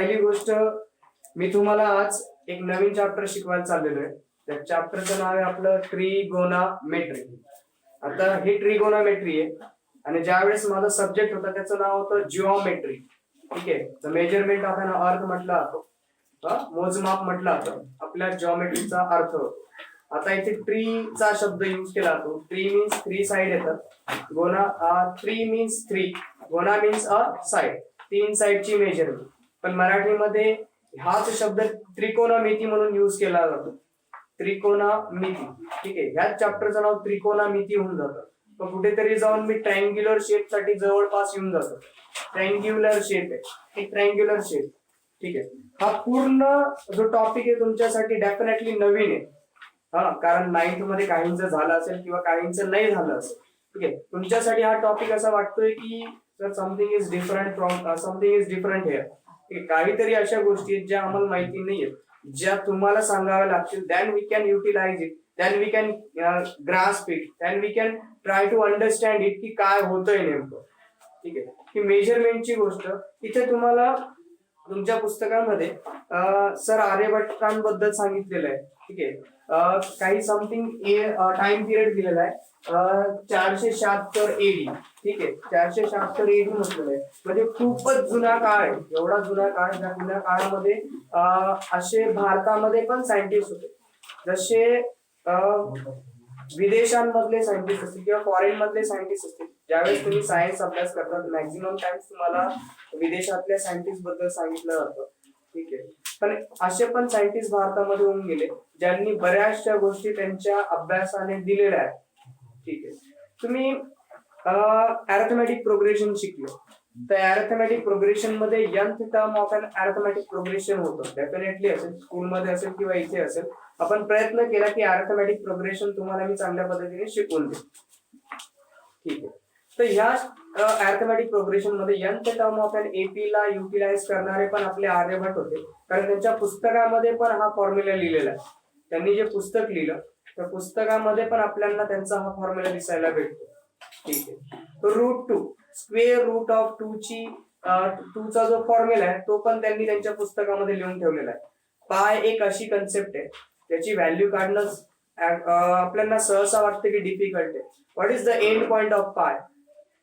राहिली गोष्ट, मी तुम्हाला आज एक नवीन चॅप्टर शिकवायला चाललेलो आहे. त्या चॅप्टरचं नाव आहे आपलं ट्रिगोनामेट्री. आता ही ट्रिगोनामेट्री आहे आणि ज्यावेळेस माझा सब्जेक्ट होता त्याचं नाव होतं जिओमेट्री. ठीक आहे, द मेजरमेंट ऑफ एन अर्थ म्हटलं जातो, मोजमाप म्हटलं जातं, आपल्या जिओमेट्रीचा अर्थ होतो. आता इथे ट्रीचा शब्द यूज केला जातो. ट्री मीन्स थ्री साइड येतात. Tree means three, gonna means अ साइड, तीन साइडची मेजरमेंट. पण मराठीमध्ये हाच शब्द त्रिकोणमिती म्हणून यूज केला जातो. त्रिकोणमिती. ठीक आहे, ह्याच चॅप्टरचं नाव त्रिकोणमिती होऊन जातं. पण कुठेतरी जाऊन मी ट्रायंग्युलर शेप साठी जवळपास येऊन जातो. ट्रायंग्युलर शेप आहे, एक ट्रायंग्युलर शेप. ठीक आहे, हा पूर्ण जो टॉपिक आहे तुमच्यासाठी डेफिनेटली नवीन आहे. कारण 9th मध्ये काहींचं झालं असेल किंवा काहींचं नाही झालं असेल. ठीक आहे, तुमच्यासाठी हा टॉपिक असा वाटतोय की sir something is different from something is different hair. काहीतरी अशा गोष्टी आहेत ज्या आम्हाला माहिती नाहीयेत, ज्या तुम्हाला सांगाव्या लागतील. Then we can utilise it, then we can grasp it, then we can try to understand it की काय होतंय नेमकं. ठीक आहे, ही मेजरमेंटची गोष्ट इथे तुम्हाला तुमच्या पुस्तकामध्ये सर आर्यभट्टांबद्दल सांगितलेलं आहे. ठीक आहे, काही समथिंग टाइम पिरियड दिलेला आहे 476 एडी. ठीक आहे, 476 एडी म्हटलेलं आहे, म्हणजे खूपच जुना काळ आहे. एवढा जुना काळ, ज्या जुन्या काळामध्ये असे भारतामध्ये पण सायंटिस्ट होते, जसे विदेशांमधले सायंटिस्ट असतील किंवा फॉरेन मधले सायंटिस्ट असतील. ज्यावेळेस तुम्ही सायन्स अभ्यास करतात मॅक्झिमम टाइम्स तुम्हाला विदेशातल्या सायंटिस्ट बद्दल सांगितलं जातं. ठीक आहे, पण असे पण सायंटिस्ट भारतामध्ये होऊन गेले ज्यांनी बऱ्याचशा गोष्टी त्यांच्या अभ्यासाने दिलेल्या आहेत. ठीक आहे, तुम्ही अरिथमेटिक प्रोग्रेशन शिकलो, तर अरिथमेटिक प्रोग्रेशन मध्ये nth term of an arithmetic progression होतं. डेफिनेटली असेल, स्कूलमध्ये असेल किंवा इथे असेल. आपण प्रयत्न केला की अरिथमेटिक प्रोग्रेशन तुम्हाला मी चांगल्या पद्धतीने शिकवून देईन. ठीक आहे, तर ह्या अरिथमेटिक प्रोग्रेशन मध्ये nth term of an AP ला युटिलाइज करणारे पण आपले आर्यभट्ट होते. कारण त्यांच्या पुस्तकामध्ये पण हा फॉर्म्युला लिहिलेला आहे. त्यांनी जे पुस्तक लिहिलं त्या पुस्तकामध्ये पण आपल्याला त्यांचा हा फॉर्म्युला दिसायला भेटतो. ठीक आहे, तो √2 स्क्वेअर रूट ऑफ 2 ची 2 चा जो फॉर्म्युला आहे तो पण त्यांनी त्यांच्या पुस्तकामध्ये लिहून ठेवलेला आहे. पाय एक अशी कन्सेप्ट आहे, त्याची व्हॅल्यू काढणं आपल्याला सहसा वाटतं की डिफिकल्ट आहे. What is the end point of पाय?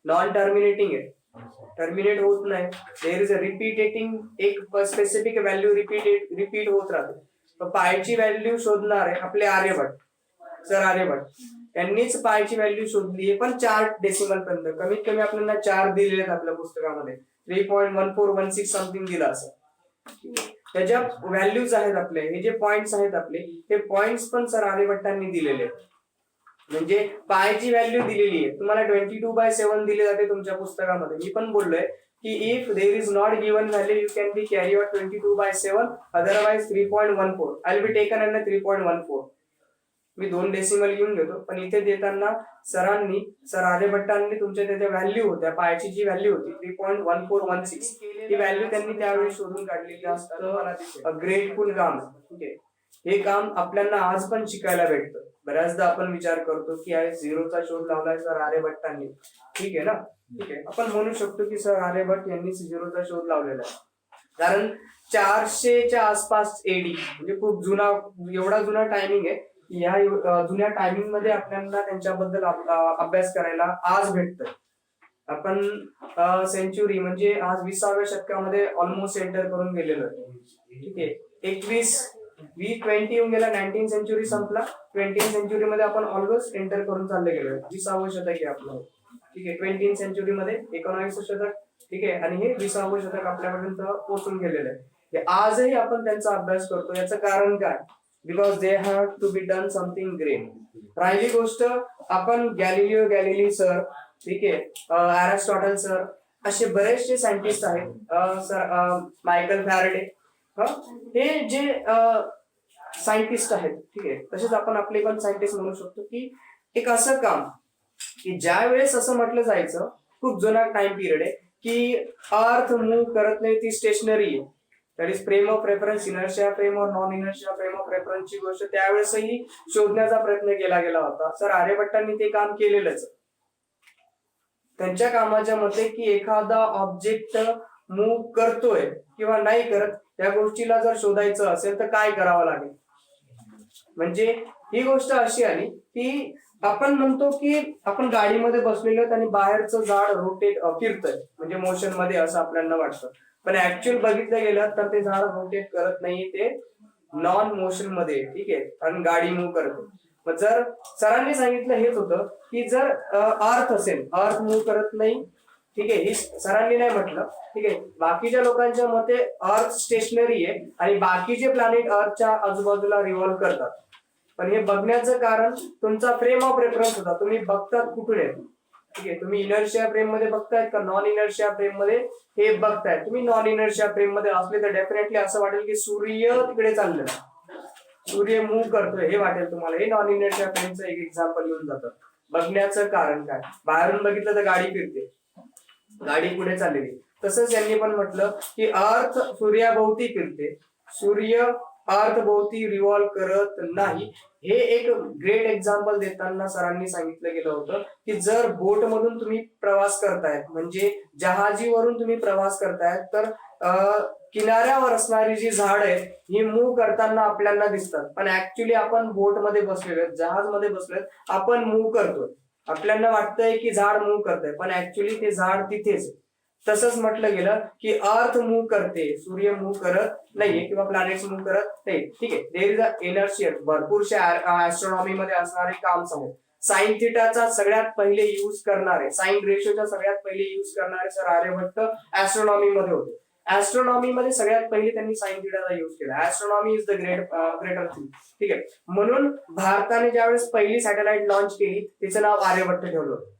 नॉन टर्मिनेटिंग आहे, टर्मिनेट होत नाही. देयर इज अ रिपीटेटिंग, एक स्पेसिफिक व्हॅल्यू रिपीट होत राहते. पायची व्हॅल्यू शोधणार आहे आपले आर्यभट्ट, सर आर्यभट्ट यांनीच पायची व्हॅल्यू शोधली आहे, पण 4 डेसिमल पर्यंत. कमीत कमी आपल्याला 4 दिलेले आहेत आपल्या पुस्तकामध्ये. 3.1416 समथिंग दिला असं. त्याच्या व्हॅल्यूज आहेत आपले, हे जे पॉइंट्स आहेत आपले, हे पॉइंट्स पण सर आर्यभट्टांनी दिलेले आहेत. म्हणजे पायची व्हॅल्यू दिलेली आहे तुम्हाला 22/7 दिले जाते तुमच्या पुस्तकामध्ये. मी पण बोललोय की if there is not given value you can be carry out 22/7, otherwise 3.14. I will be taken under 3.14. Me 2 decimal घेऊन घेतो, पण इथे देताना सर आर्यभट्टांनी तुमच्या त्याच्या व्हॅल्यू होत्या, पायची जी व्हॅल्यू होती 3.1416, ही व्हॅल्यू त्यांनी त्यावेळी शोधून काढलेली असतं. ग्रेटफुल काम. ठीक आहे, हे काम आपल्याला आज पण शिकायला भेटतं. बऱ्याचदा आपण विचार करतो की झिरोचा शोध लावलाय सर आर्यभट्टांनी. ठीक आहे ना, ठीक आहे, आपण म्हणू शकतो की सर आर्यभट्ट यांनी झिरोचा शोध लावलेला आहे. कारण 400च्या आसपास एडी म्हणजे खूप जुना, एवढा जुना टायमिंग आहे. या जुन्या टायमिंग मध्ये आपल्याला त्यांच्याबद्दल अभ्यास करायला आज भेटतोय. आपण सेंचुरी म्हणजे आज 20व्या शतकामध्ये ऑलमोस्ट एंटर करून गेलेलो आहे. ठीक आहे, 20 येऊन गेला, 19th सेंचुरी संपला, 20th सेंचुरी मध्ये आपण ऑलमोस्ट एंटर करून चालले गेलोय. 20वे शतक आहे आपलं. ठीक आहे, 20th सेंचुरी मध्ये 19वे शतक. ठीक आहे, आणि हे 20वे शतक आपल्यापर्यंत पोहोचून गेलेलं आहे. आजही आपण त्यांचा अभ्यास करतो. याचं कारण काय? Because they have to be done something great. राहिली गोष्ट, आपण गॅलिलिओ गॅलिली सर, ठीक आहे, अरिस्टॉटल सर, असे बरेचसे सायंटिस्ट आहेत. सर मायकल फॅरेडे, हे जे सायंटिस्ट आहेत. ठीक आहे, तसेच आपण आपले पण सायंटिस्ट म्हणू शकतो की एक असं काम की ज्या वेळेस असं म्हटलं जायचं, खूप जुना टाइम पिरियड आहे की अर्थ मूव्ह करत नाही, ती स्टेशनरी आहे. That is frame of reference, inertia frame और नॉन इनर्शिया फ्रेम ऑफ रेफरन्सची गोष्ट त्यावेळेसही शोधण्याचा प्रयत्न केला गेला होता. सर आर्यभट्टांनी ते काम केलेलंच. त्यांच्या कामाच्या मते की एखादा ऑब्जेक्ट मूव्ह करतोय किंवा नाही करत, या गोष्टीला जर शोधायचं असेल तर काय करावं लागेल? म्हणजे ही गोष्ट अशी आली की आपण म्हणतो की आपण गाडीमध्ये बसलेलो आहोत आणि बाहेरचं झाड रोटेट फिरतंय म्हणजे मोशन मध्ये, असं आपल्याला वाटतं. पण ऍक्च्युअल बघितलं गेलं तर ते झाड रोटेट करत नाही, ते नॉन मोशन मध्ये, ठीक आहे, आणि गाडी मूव्ह करते. मग जर सरांनी सांगितलं हेच होतं की जर अर्थ असेल, अर्थ मूव्ह करत नाही, ठीक आहे, ही सरांनी नाही म्हटलं, ठीक आहे, बाकीच्या लोकांच्या मते अर्थ स्टेशनरी आहे आणि बाकीचे प्लॅनेट अर्थच्या आजूबाजूला रिव्हॉल्व करतात. पण हे बघण्याचं कारण तुमचा फ्रेम ऑफ रेफरन्स होता, तुम्ही बघतात कुठून आहे, ठीक आहे, तुम्ही इनर्शिया फ्रेम मध्ये बघतायत का नॉन इनर्शिया फ्रेम मध्ये हे बघताय. तुम्ही नॉन इनर्शिया फ्रेम मध्ये असले तर डेफिनेटली असं वाटेल की सूर्य तिकडे चाललेला, सूर्य मूव्ह करतोय हे वाटेल तुम्हाला. हे नॉन इनर्शिया फ्रेमचं एक एक्झाम्पल येऊन जातं. बघण्याचं कारण काय, बाहेरून बघितलं तर गाडी फिरते, गाडी पुढे चाललेली. तसंच यांनी पण म्हटलं की अर्थ सूर्याभोवती फिरते, सूर्य अर्थ भोवती रिव्हॉल्व करत नाही. हे एक ग्रेट एक्झाम्पल देताना सरांनी सांगितलं गेलं होतं की जर बोट मधून तुम्ही प्रवास करतायत, म्हणजे जहाजीवरून तुम्ही प्रवास करतायत, तर किनाऱ्यावर असणारी जी झाड आहेत ही मूव्ह करताना आपल्याला दिसतात, पण ऍक्च्युली आपण बोट मध्ये बसलेलो, जहाज मध्ये बसलोय, आपण मूव्ह करतोय, आपल्याला वाटतंय की झाड मूव्ह करतंय, पण ऍक्च्युली ते झाड तिथेच. तसंच म्हटलं गेलं की अर्थ मूव्ह करते, सूर्य मूव्ह करत नाहीये किंवा प्लॅनेट्स मूव्ह करत नाही, ठीक आहे. There is a inertia. भरपूरशे ऍस्ट्रॉनॉमी मध्ये असणारे काम समोर साइन थिटाचा सगळ्यात पहिले युज करणारे, साइन रेशोचा सगळ्यात पहिले युज करणारे सर आर्यभट्ट ऍस्ट्रॉनॉमी मध्ये होते. ऍस्ट्रॉनॉमी मध्ये सगळ्यात पहिले त्यांनी साइन थिटाचा युज केला. Astronomy is the greater thing, ठीक आहे. म्हणून भारताने ज्यावेळेस पहिली सॅटेलाइट लॉन्च केली तिचं नाव आर्यभट्ट ठेवलं होतं.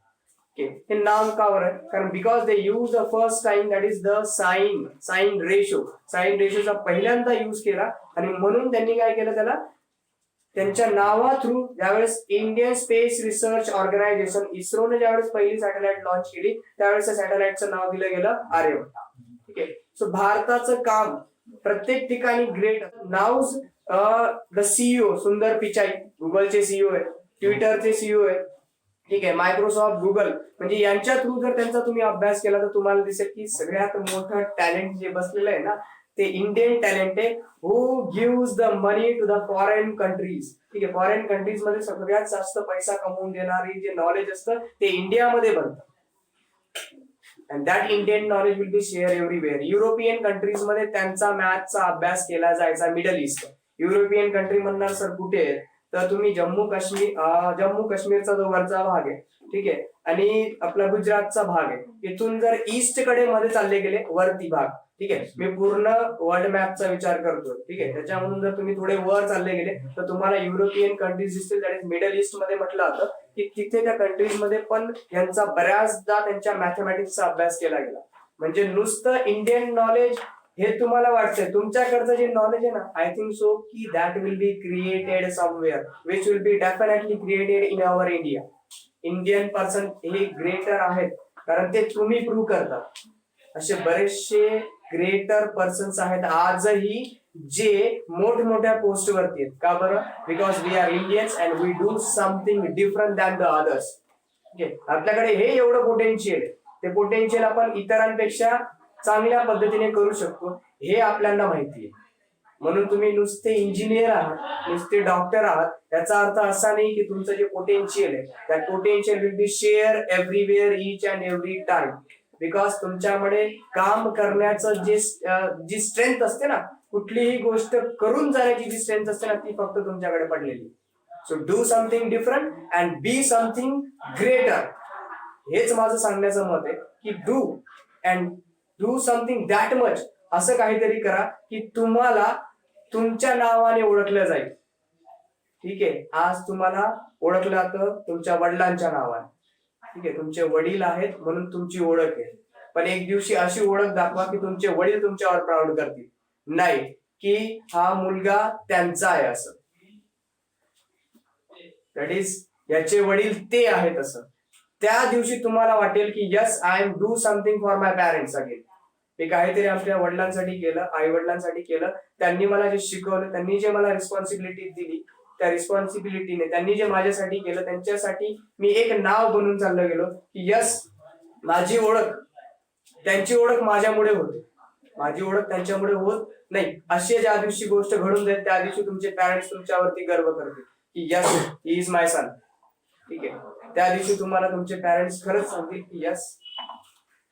हे नाम का बरं? कारण because they use the first time that is the sine ratio. Sine रेशोचा पहिल्यांदा युज केला आणि म्हणून त्यांनी काय केलं, त्याला त्यांच्या नावा थ्रू ज्यावेळेस इंडियन स्पेस रिसर्च ऑर्गनायझेशन इस्रोने ज्यावेळेस पहिली सॅटेलाइट लॉन्च केली त्यावेळेस त्या सॅटेलाइटचं नाव दिलं गेलं आर्यभट्ट, ठीक आहे. सो भारताचं काम प्रत्येक ठिकाणी ग्रेट. नाव द सीईओ सुंदर पिचाई गुगलचे सीईओ आहेत, ट्विटरचे सीईओ आहेत, ठीक आहे, मायक्रोसॉफ्ट, गुगल, म्हणजे यांच्या थ्रू जर त्यांचा तुम्ही अभ्यास केला तर तुम्हाला दिसेल की सगळ्यात मोठं टॅलेंट जे बसलेलं आहे ना ते इंडियन टॅलेंट आहे. Who gives the money to the foreign countries, ठीक आहे. फॉरेन कंट्रीज मध्ये सगळ्यात जास्त पैसा कमवून देणारी जे नॉलेज असतं ते इंडियामध्ये बनतं. And that Indian knowledge will be shared everywhere. European countries मध्ये त्यांचा मॅथचा अभ्यास केला जायचा. मिडल ईस्ट युरोपियन कंट्री म्हणणार सर कुठे आहे, तर तुम्ही जम्मू काश्मीरचा जो वरचा भाग आहे, ठीक आहे, आणि आपला गुजरातचा भाग आहे, इथून जर ईस्ट कडे मध्ये चालले गेले वरती भाग, ठीक आहे, मी पूर्ण वर्ल्ड मॅपचा विचार करतोय, ठीक आहे, त्याच्यामधून जर तुम्ही थोडे वर चालले गेले तर तुम्हाला युरोपियन कंट्रीज दिसतील. दॅट इज मिडल ईस्ट मध्ये म्हटलं जातं की तिथे त्या कंट्रीज मध्ये पण यांचा बऱ्याचदा त्यांच्या मॅथमॅटिक्सचा अभ्यास केला गेला. म्हणजे नुसतं इंडियन नॉलेज हे तुम्हाला वाटतंय, तुमच्याकडचं जे नॉलेज आहे ना, आय थिंक सो की that will be created somewhere which will be definitely created in our India. Indian person हे ग्रेटर आहेत कारण ते तुम्ही प्रूव्ह करतात. असे बरेचसे ग्रेटर पर्सन्स आहेत आजही जे मोठमोठ्या पोस्ट वरती आहेत. का बरं? Because we are Indians and we do something different than the others. आपल्याकडे हे एवढं पोटेन्शियल आहे, ते पोटेन्शियल आपण इतरांपेक्षा चांगल्या पद्धतीने करू शकतो हे आपल्याला माहिती आहे. म्हणून तुम्ही नुसते इंजिनियर आहात, नुसते डॉक्टर आहात याचा अर्थ असा नाही की तुमचं जे पोटेन्शियल आहे that potential will be share everywhere each and every time. Because तुमच्याकडे काम करण्याचं जी स्ट्रेंथ असते ना, कुठलीही गोष्ट करून जाण्याची जी स्ट्रेंथ असते ना ती फक्त तुमच्याकडे पडलेली. So do something different and be something greater. हेच माझं सांगण्याचं मत आहे की डू समथिंग दॅट मच. असं काहीतरी करा की तुम्हाला तुमच्या नावाने ओळखलं जाईल. ठीक आहे, आज तुम्हाला ओळखलं जातं तुमच्या वडिलांच्या नावाने, ठीक आहे, तुमचे वडील आहेत म्हणून तुमची ओळख आहे. पण एक दिवशी अशी ओळख दाखवा की तुमचे वडील तुमच्यावर प्राऊड करतील, नाही की हा मुलगा त्यांचा आहे असं. दॅट इज याचे वडील ते आहेत असं. त्या दिवशी तुम्हाला वाटेल की yes I am do something for my parents again. मी काहीतरी आपल्या वडिलांसाठी केलं, आई वडिलांसाठी केलं. त्यांनी मला जे शिकवलं, त्यांनी जे मला रिस्पॉन्सिबिलिटी दिली, त्या रिस्पॉन्सिबिलिटीने त्यांनी जे माझ्यासाठी केलं त्यांच्यासाठी मी एक नाव बनून चाललो गेलो की यस माझी ओळख त्यांची ओळख माझ्यामुळे होते, माझी ओळख त्यांच्यामुळे होत नाही. अशी ज्या दिवशी गोष्ट घडून जाईल त्या दिवशी तुमचे पॅरेंट्स तुमच्यावरती गर्व करतील की yes he is my son. ठीक आहे, त्या दिवशी तुम्हाला तुमचे पॅरेंट्स खरंच सांगतील की यस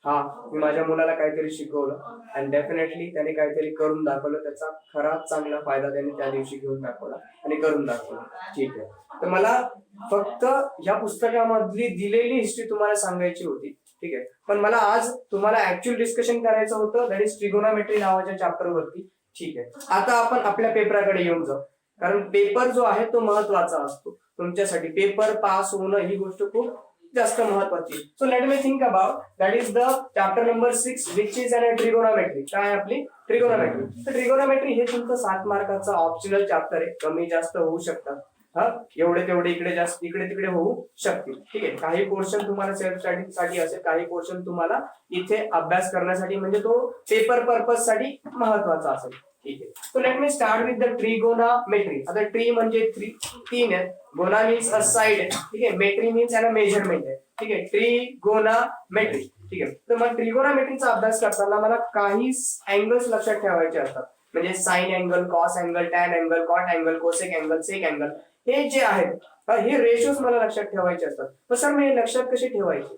हा मी माझ्या मुलाला काहीतरी शिकवलं आणि डेफिनेटली त्याने काहीतरी करून दाखवलं, त्याचा खरा चांगला फायदा त्याने त्या दिवशी घेऊन दाखवला आणि करून दाखवला. ठीक आहे, तर मला फक्त या पुस्तकामधली दिलेली हिस्ट्री तुम्हाला सांगायची होती. ठीक आहे, पण मला आज तुम्हाला ऍक्च्युअल डिस्कशन करायचं होतं दॅट इज ट्रिगोनॉमेट्री नावाच्या चॅप्टर वरती. ठीक आहे, आता आपण आपल्या पेपराकडे येऊन जाऊ, कारण पेपर जो आहे तो महत्वाचा असतो तुमच्यासाठी. पेपर पास होणं ही गोष्ट खूप जास्त महत्वाची. So let me think about that is the chapter number 6 which is an trigonometry. काय आपली ट्रिगोनॉमेट्री. तर ट्रिगोनॉमेट्री हे तुमचं 7 मार्काचा ऑप्शनल चॅप्टर आहे, कमी जास्त होऊ शकतात. हा एवढे तेवढे इकडे जास्त इकडे तिकडे होऊ शकतील. ठीक आहे, काही पोर्शन तुम्हाला सेल्फ स्टडी साठी असेल, काही पोर्शन तुम्हाला इथे अभ्यास करण्यासाठी म्हणजे तो पेपर पर्पज साठी महत्वाचा असेल. ठीक आहे, so let me start with the trigonometry. आता ट्री म्हणजे तीन आहे, गोना मीन्स अ साइड आहे. ठीक आहे, मेट्री मीन्स अ मेजरमेंट आहे. ठीक आहे, ट्रिगोनॉमेट्री. ठीक आहे, तर मग ट्रिगोनॉमेट्रीचा अभ्यास करताना मला काही अँगल्स लक्षात ठेवायचे असतात, म्हणजे sine angle, cos angle, tan angle, cot angle, cosec angle, sec angle, हे जे आहेत हे रेशोज मला लक्षात ठेवायचे असतात. तर सर मी हे लक्षात कसे ठेवायचे,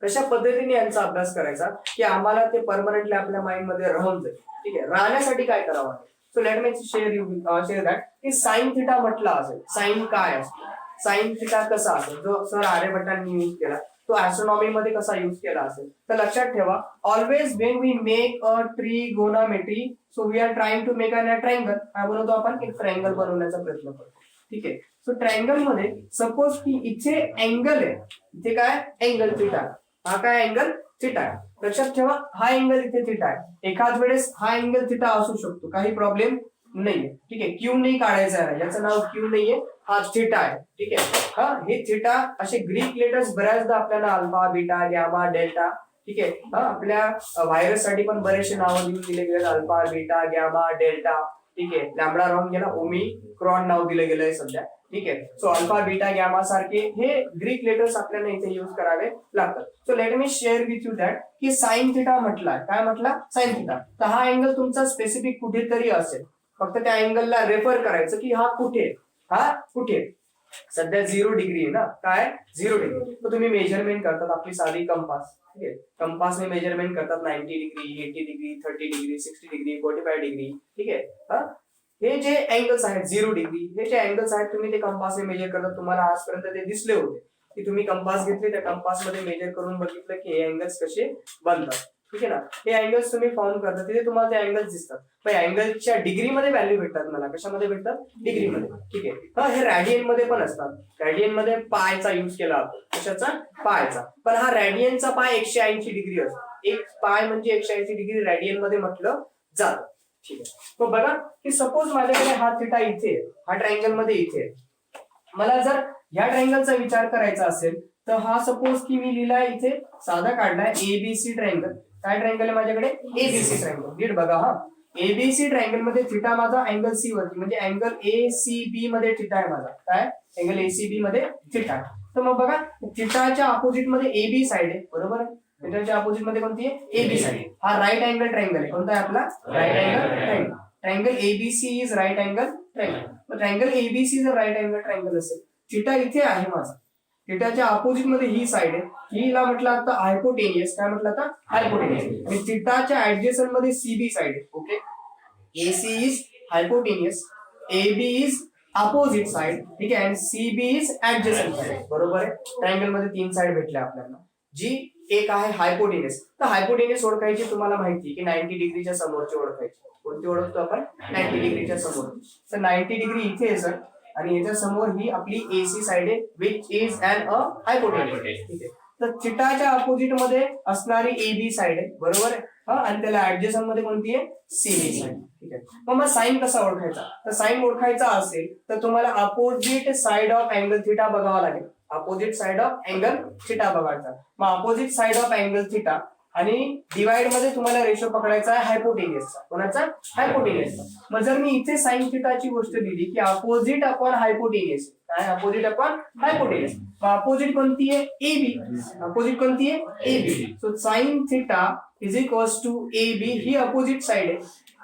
कशा पद्धतीने यांचा अभ्यास करायचा की आम्हाला ते परमनंटली आपल्या माइंड मध्ये राहून जाईल. ठीक आहे, राहण्यासाठी काय करावं. So let me share that की साइन थिटा म्हटलं असेल, साइन काय असतो, साइन थिटा कसा असेल, जो सर आर्यभट्टांनी यूज केला तो ऍस्ट्रॉनॉमी मध्ये कसा यूज केला असेल. तर लक्षात ठेवा, always when we make a trigonometry so we are trying to make an triangle. काय बनवतो आपण, एक ट्रायंगल बनवण्याचा प्रयत्न करतो. ठीक आहे, सो ट्रायंगल मध्ये सपोज की इथे अँगल आहे, इथे काय अँगल थिटा, हा काय अँगल थिटा आहे. लक्षात ठेवा हा अँगल इथे थिटा आहे, एखाद वेळेस हा अँगल थिटा असू शकतो, काही प्रॉब्लेम नाहीये. ठीक आहे, क्यू नाही काढायचा आहे, याचं नाव क्यू नाहीये, हा थिटा आहे. ठीक आहे, हा हे थिटा असे ग्रीक लेटर्स बऱ्याचदा आपल्याला अल्फा, बीटा, गॅमा, डेल्टा. ठीक आहे, आपल्या व्हायरस साठी पण बरेचसे नावं दिले गेले, अल्फा, बीटा, गॅमा, डेल्टा. ठीक आहे, लॅम्बडा राहून गेला, ओमिक्रॉन नाव दिलं गेलंय सध्या. ठीक आहे, सो अल्फा, बीटा, गॅमा सारखे हे ग्रीक लेटर्स आपल्याला इथे युज करावे लागतात. So let me share with you that की साइन थिटा म्हटला, काय म्हटला, साइन थिटा. तर हा अँगल तुमचा स्पेसिफिक कुठेतरी असेल, फक्त त्या अँगलला रेफर करायचं की हा कुठे, हा कुठे. सध्या 0 डिग्री आहे ना, काय 0 डिग्री. तर तुम्ही मेजरमेंट करतात आपली साधी कंपास. ठीक आहे, कंपासने मेजरमेंट करतात 90 degree, 80 degree, 30 degree, 60 degree, 45 degree. ठीक आहे, हे जे अँगल्स आहेत 0 डिग्री, हे जे अँगल्स आहेत तुम्ही ते कंपासने मेजर करतात. तुम्हाला आजपर्यंत ते दिसले होते की तुम्ही कंपास घेतले, त्या कंपास मध्ये मेजर करून बघितलं की हे अँगल्स कसे बनतात. ठीक आहे ना, हे अँगल्स तुम्ही फॉर्म करता, तिथे तुम्हाला ते अँगल्स दिसतात. पण अँगलच्या डिग्री मध्ये व्हॅल्यू भेटतात मला, कशामध्ये भेटतात, डिग्री मध्ये. ठीक आहे, हे रॅडियन मध्ये पण असतात. रॅडियन मध्ये पायचा युज केला जातो, कशाचा, पायचा. पण हा रॅडियनचा पाय 180 डिग्री असतो, एक पाय म्हणजे 180 डिग्री रॅडियन मध्ये म्हटलं जातं. ठीक आहे, मग बघा की सपोज माझ्याकडे हा थिटा इथे, हा ट्रायंगल मध्ये इथे, मला जर ह्या ट्रायंगलचा विचार करायचा असेल तर हा सपोज की मी लिहिलाय इथे, साधा काढलाय एबीसी ट्रायंगल. काय ट्रायंगल आहे माझ्याकडे, एबीसी ट्रायंगल. नीट बघा, हा एबीसी ट्रायंगल मध्ये थिटा माझा अँगल सी वरती, म्हणजे अँगल एसीबी मध्ये थिटा आहे माझा, काय अँगल एसीबी मध्ये थिटा. तर मग बघा थिटाच्या अपोजिट मध्ये एबी साइड आहे, बरोबर आहे. थिटाच्या अपोजिट मध्ये कोणती आहे, एबी साइड. हा राईट अँगल ट्रायंगल आहे, कोणता आहे आपला, right angle triangle. Triangle ABC is right angle triangle. Triangle ABC जर राईट अँगल ट्रायंगल असेल, थिटा इथे आहे माझा, थिटाच्या अपोजिट मध्ये ही साइड आहे, हिला म्हटलं आता हायपोटेनियस. काय म्हटलं आता, हायपोटेनियस. आणि थिटाच्या ऍडजस्टंट मध्ये सीबी साइड आहे. Okay, AC is hypotenuse, AB is opposite side. ठीक आहे, आणि सीबी इज ऍडजस्टंट साइड. बरोबर आहे, ट्रायंगल मध्ये 3 साइड भेटल्या आपल्याला, जी एक आहे हायपोटेनियस. तर हायपोटेनियस ओळखायची तुम्हाला माहिती की 90 डिग्रीच्या समोरची ओळखायची. कोणती ओळखतो आपण, 90 डिग्रीच्या समोर. तर 90 डिग्री इथे आहे सर, आणि याच्या समोर ही आपली एसी साइड आहे which is an a hypotenuse. ठीक आहे, तर थिटाच्या अपोजिट मध्ये असणारी एबी साइड आहे, बरोबर आहे. आणि त्याला ऍडजस्टंट मध्ये कोणती आहे, सीबी साइड. ठीक आहे, मग साइन कसा ओळखायचा. तर साइन ओळखायचा असेल तर तुम्हाला opposite side of angle theta बघावा लागेल. Opposite side of angle theta बघायचा. मग opposite side of angle theta आणि डिवाइड मध्ये तुम्हाला रेशो पकडायचा आहे हायपोटेनियसचा. कोणाचा? हायपोटेनियसचा. मग जर मी इथे साइन थिटाची गोष्ट दिली की अपोजिट अपॉन हायपोटेनियस, काय अपोजिट अपॉन हायपोटेनियस, अपोजिट कोणती आहे? एबी. अपोजिट कोणती आहे? AB. So sine theta is equals to AB, ही अपोजिट साइड आहे.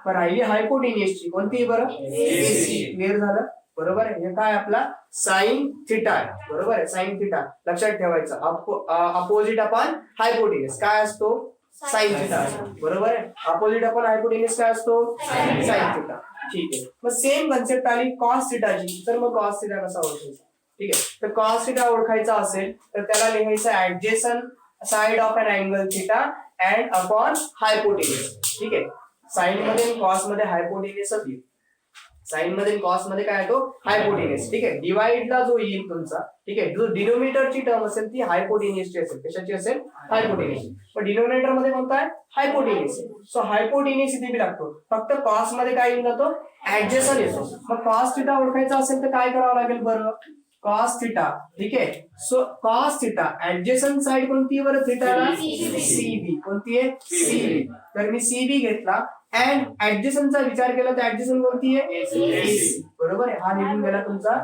पण राहिली हायपोटेनियसची कोणती आहे बरं? एसी. क्लिअर झालं? बरोबर आहे. हे काय आपला साइन थिटा आहे. बरोबर आहे, साइन थिटा लक्षात ठेवायचं. अपोजिट अपॉन हायपोटेनियस काय असतो? Sine theta. बरोबर आहे. अपोजिट अपॉन हायपोटेनियस काय असतो? Sign theta. ठीक आहे. मग सेम कन्सेप्ट आली कॉस थिटाची. तर मग कॉस थिटा कसा ओळखायचा? ठीक आहे. तर कॉस थिटा ओळखायचा असेल तर त्याला लिहायचं adjacent side of an angle theta and upon hypotenuse. ठीक आहे. साइन मध्ये कॉस मध्ये हायपोटेनियसच येईल. साइन मध्ये कॉस मध्ये काय येतो? हायपोटेनियस. ठीक आहे. डिवाइडला जो येईल तुमचा, ठीक आहे, जो डिनोमिनेटरची टर्म असेल ती हायपोटेनियसची असेल. कशाची असेल? हायपोटेनियस. पण डिनोमिनेटर मध्ये कोणता आहे? हायपोटेनियस. सो हायपोटेनियस इथे बी लागतो. फक्त कॉस मध्ये काय येऊन जातो? ऍडजेसंट येतो. मग कॉस थिटा ओळखायचा असेल तर काय करावं लागेल बरं? Cos theta. ठीक आहे. So cos theta adjacent side कोणती आहे बरं थिटाला? सीबी. कोणती आहे? सीबी. तर मी सीबी घेतला अँड ऍडजेसंटचा विचार केला तर ऍडजेसंट कोणती आहे? एसी. बरोबर आहे. हा निघून गेला तुमचा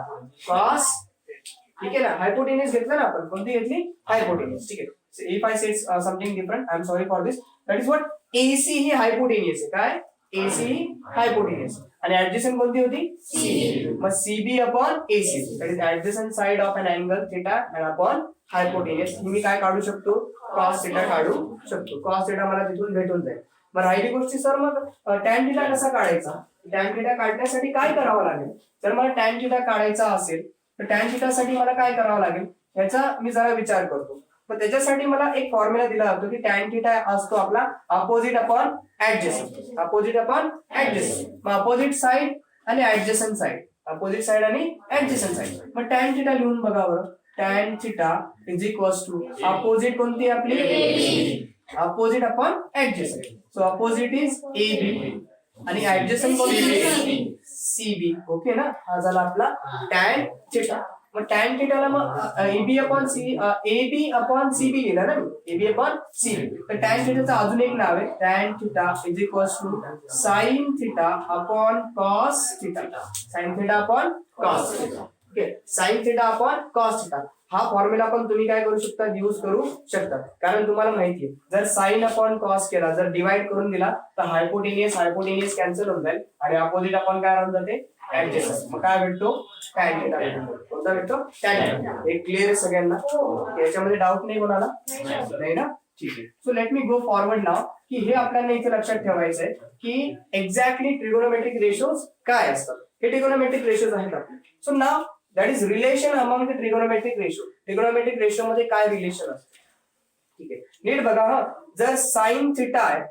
कॉस. ठीक आहे ना. हायपोटेनियस घेतला ना आपण, कोणती घेतली? हायपोटेनियस. ठीक आहे. If I said something different, I am sorry for this. That is what AC he hypotenuse आहे. काय? AC hypotenuse. आणि ऍडजेसंट कोणती होती? सीबी. मग CB upon AC that is adjacent side of an angle theta and upon hypotenuse. मी काय काढू शकतो? कॉस थिटा काढू शकतो. कॉस थिटा मला तिथून भेटून जाईल. मग राहिली गोष्टी सर मग टॅन थिटा कसा काढायचा? टॅन थिटा काढण्यासाठी काय करावं लागेल? जर मला टॅन थिटा काढायचा असेल तर टॅन थिटासाठी मला काय करावं लागेल याचा मी जरा विचार करतो. मग त्याच्यासाठी मला एक फॉर्म्युला दिला जातो की टॅन थिटा असतो आपला opposite upon adjacent. Opposite upon adjacent. मग अपोजिट साइड आणि ऍडजेसंट साइड. अपोजिट साइड आणि ऍडजेसंट साइड. मग टॅन थिटा लिहून बघा बरं. Tan theta is equals to opposite कोणती आपली? Opposite upon adjacent. So opposite is AB आणि ऍडजेसंट कोणती? सीबी. ओके ना. हा झाला आपला टॅन थिटा. मग टॅन थिटाला मग एबी अपॉन सीबी लिहिलं ना मी. AB upon CB. तर टॅन थिटाचं अजून एक नाव आहे tan theta is equals to sine theta upon cos theta. Sine theta upon cos theta. Okay. Sine theta upon cos theta हा फॉर्म्युला पण तुम्ही काय करू शकता? यूज करू शकता. कारण तुम्हाला माहितीये जर साइन अपॉन कॉस केला, जर डिवाइड करून दिला तर हायपोटेनियस कॅन्सल होऊन जाईल आणि अपोजिट अपॉन काय राहून जाते? ऍडजेसंट. मग काय भेटतो? टॅन थिटा भेटतो. कोणता भेटतो? Tan theta. हे क्लिअर आहे सगळ्यांना? याच्यामध्ये डाऊट नाही कोणाला? नाही ना. ठीक आहे. So let me go forward नाव की हे आपल्याला इथे लक्षात ठेवायचं आहे की एक्झॅक्टली ट्रिगोनोमेट्रिक रेशोज काय असतात. हे ट्रिगोनोमेट्रिक रेशोज आहेत आपले. So now that is relation among the trigonometric ratio. Trigonometric ratio मध्ये काय रिलेशन असतं? ठीक आहे. नीट बघा हा. जर साइन थिटा आहे,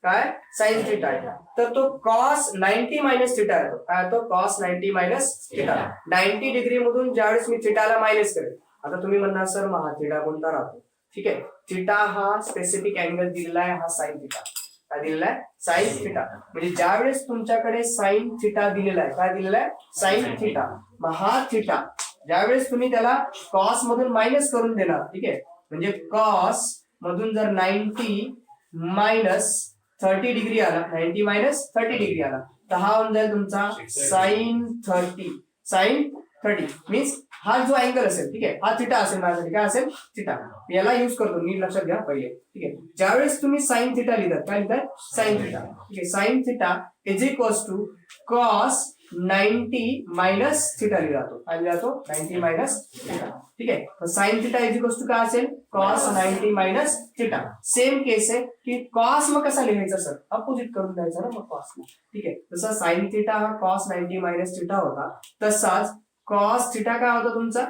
काय साइन थिटा आहे, तर तो कॉस 90 मायनस थिटा आहे. काय तो? Cos 90 minus theta. 90 डिग्री मधून ज्यावेळेस मी थिटाला मायनस करेल. आता तुम्ही म्हणणार सर मग हा थिटा कोणता राहतो? ठीक आहे. थिटा हा स्पेसिफिक अँगल दिलेला आहे, हा साइन थिटा. काय दिलेला आहे? Sine theta. म्हणजे ज्यावेळेस तुमच्याकडे साइन थिटा दिलेला आहे, काय दिलेला आहे? Sine theta. मग हा थिटा ज्यावेळेस तुम्ही त्याला कॉस मधून मायनस करून देणार, ठीक आहे, म्हणजे कॉस मधून जर 90 मायनस 30 डिग्री आला, 90 मायनस 30 डिग्री आला, तर हा होऊन जाईल तुमचा साइन 30. साइन 30 मीन्स हा जो अँगल असेल, ठीक आहे, हा थिटा असेल माझ्यासाठी. काय असेल? थिटा. मी याला युज करतो, नीट लक्षात घ्या पहिले. ठीक आहे. ज्यावेळेस तुम्ही साइन थिटा लिहितात, काय लिहितात? Sine theta. ठीक आहे. Sine theta is equals to cos 90 minus theta लिहिला जातो. काय लिहिला जातो? 90 मायनस थिटा. ठीक आहे. तर sine theta is equals to काय असेल? Cos 90 minus theta. Same case आहे की कॉस मग कसा लिहायचा सर? अपोजिट करून द्यायचा ना मग कॉस. ठीक आहे. जसा साइन थिटा हा कॉस 90 मायनस थिटा होता, तसाच कॉस थिटा काय होता तुमचा?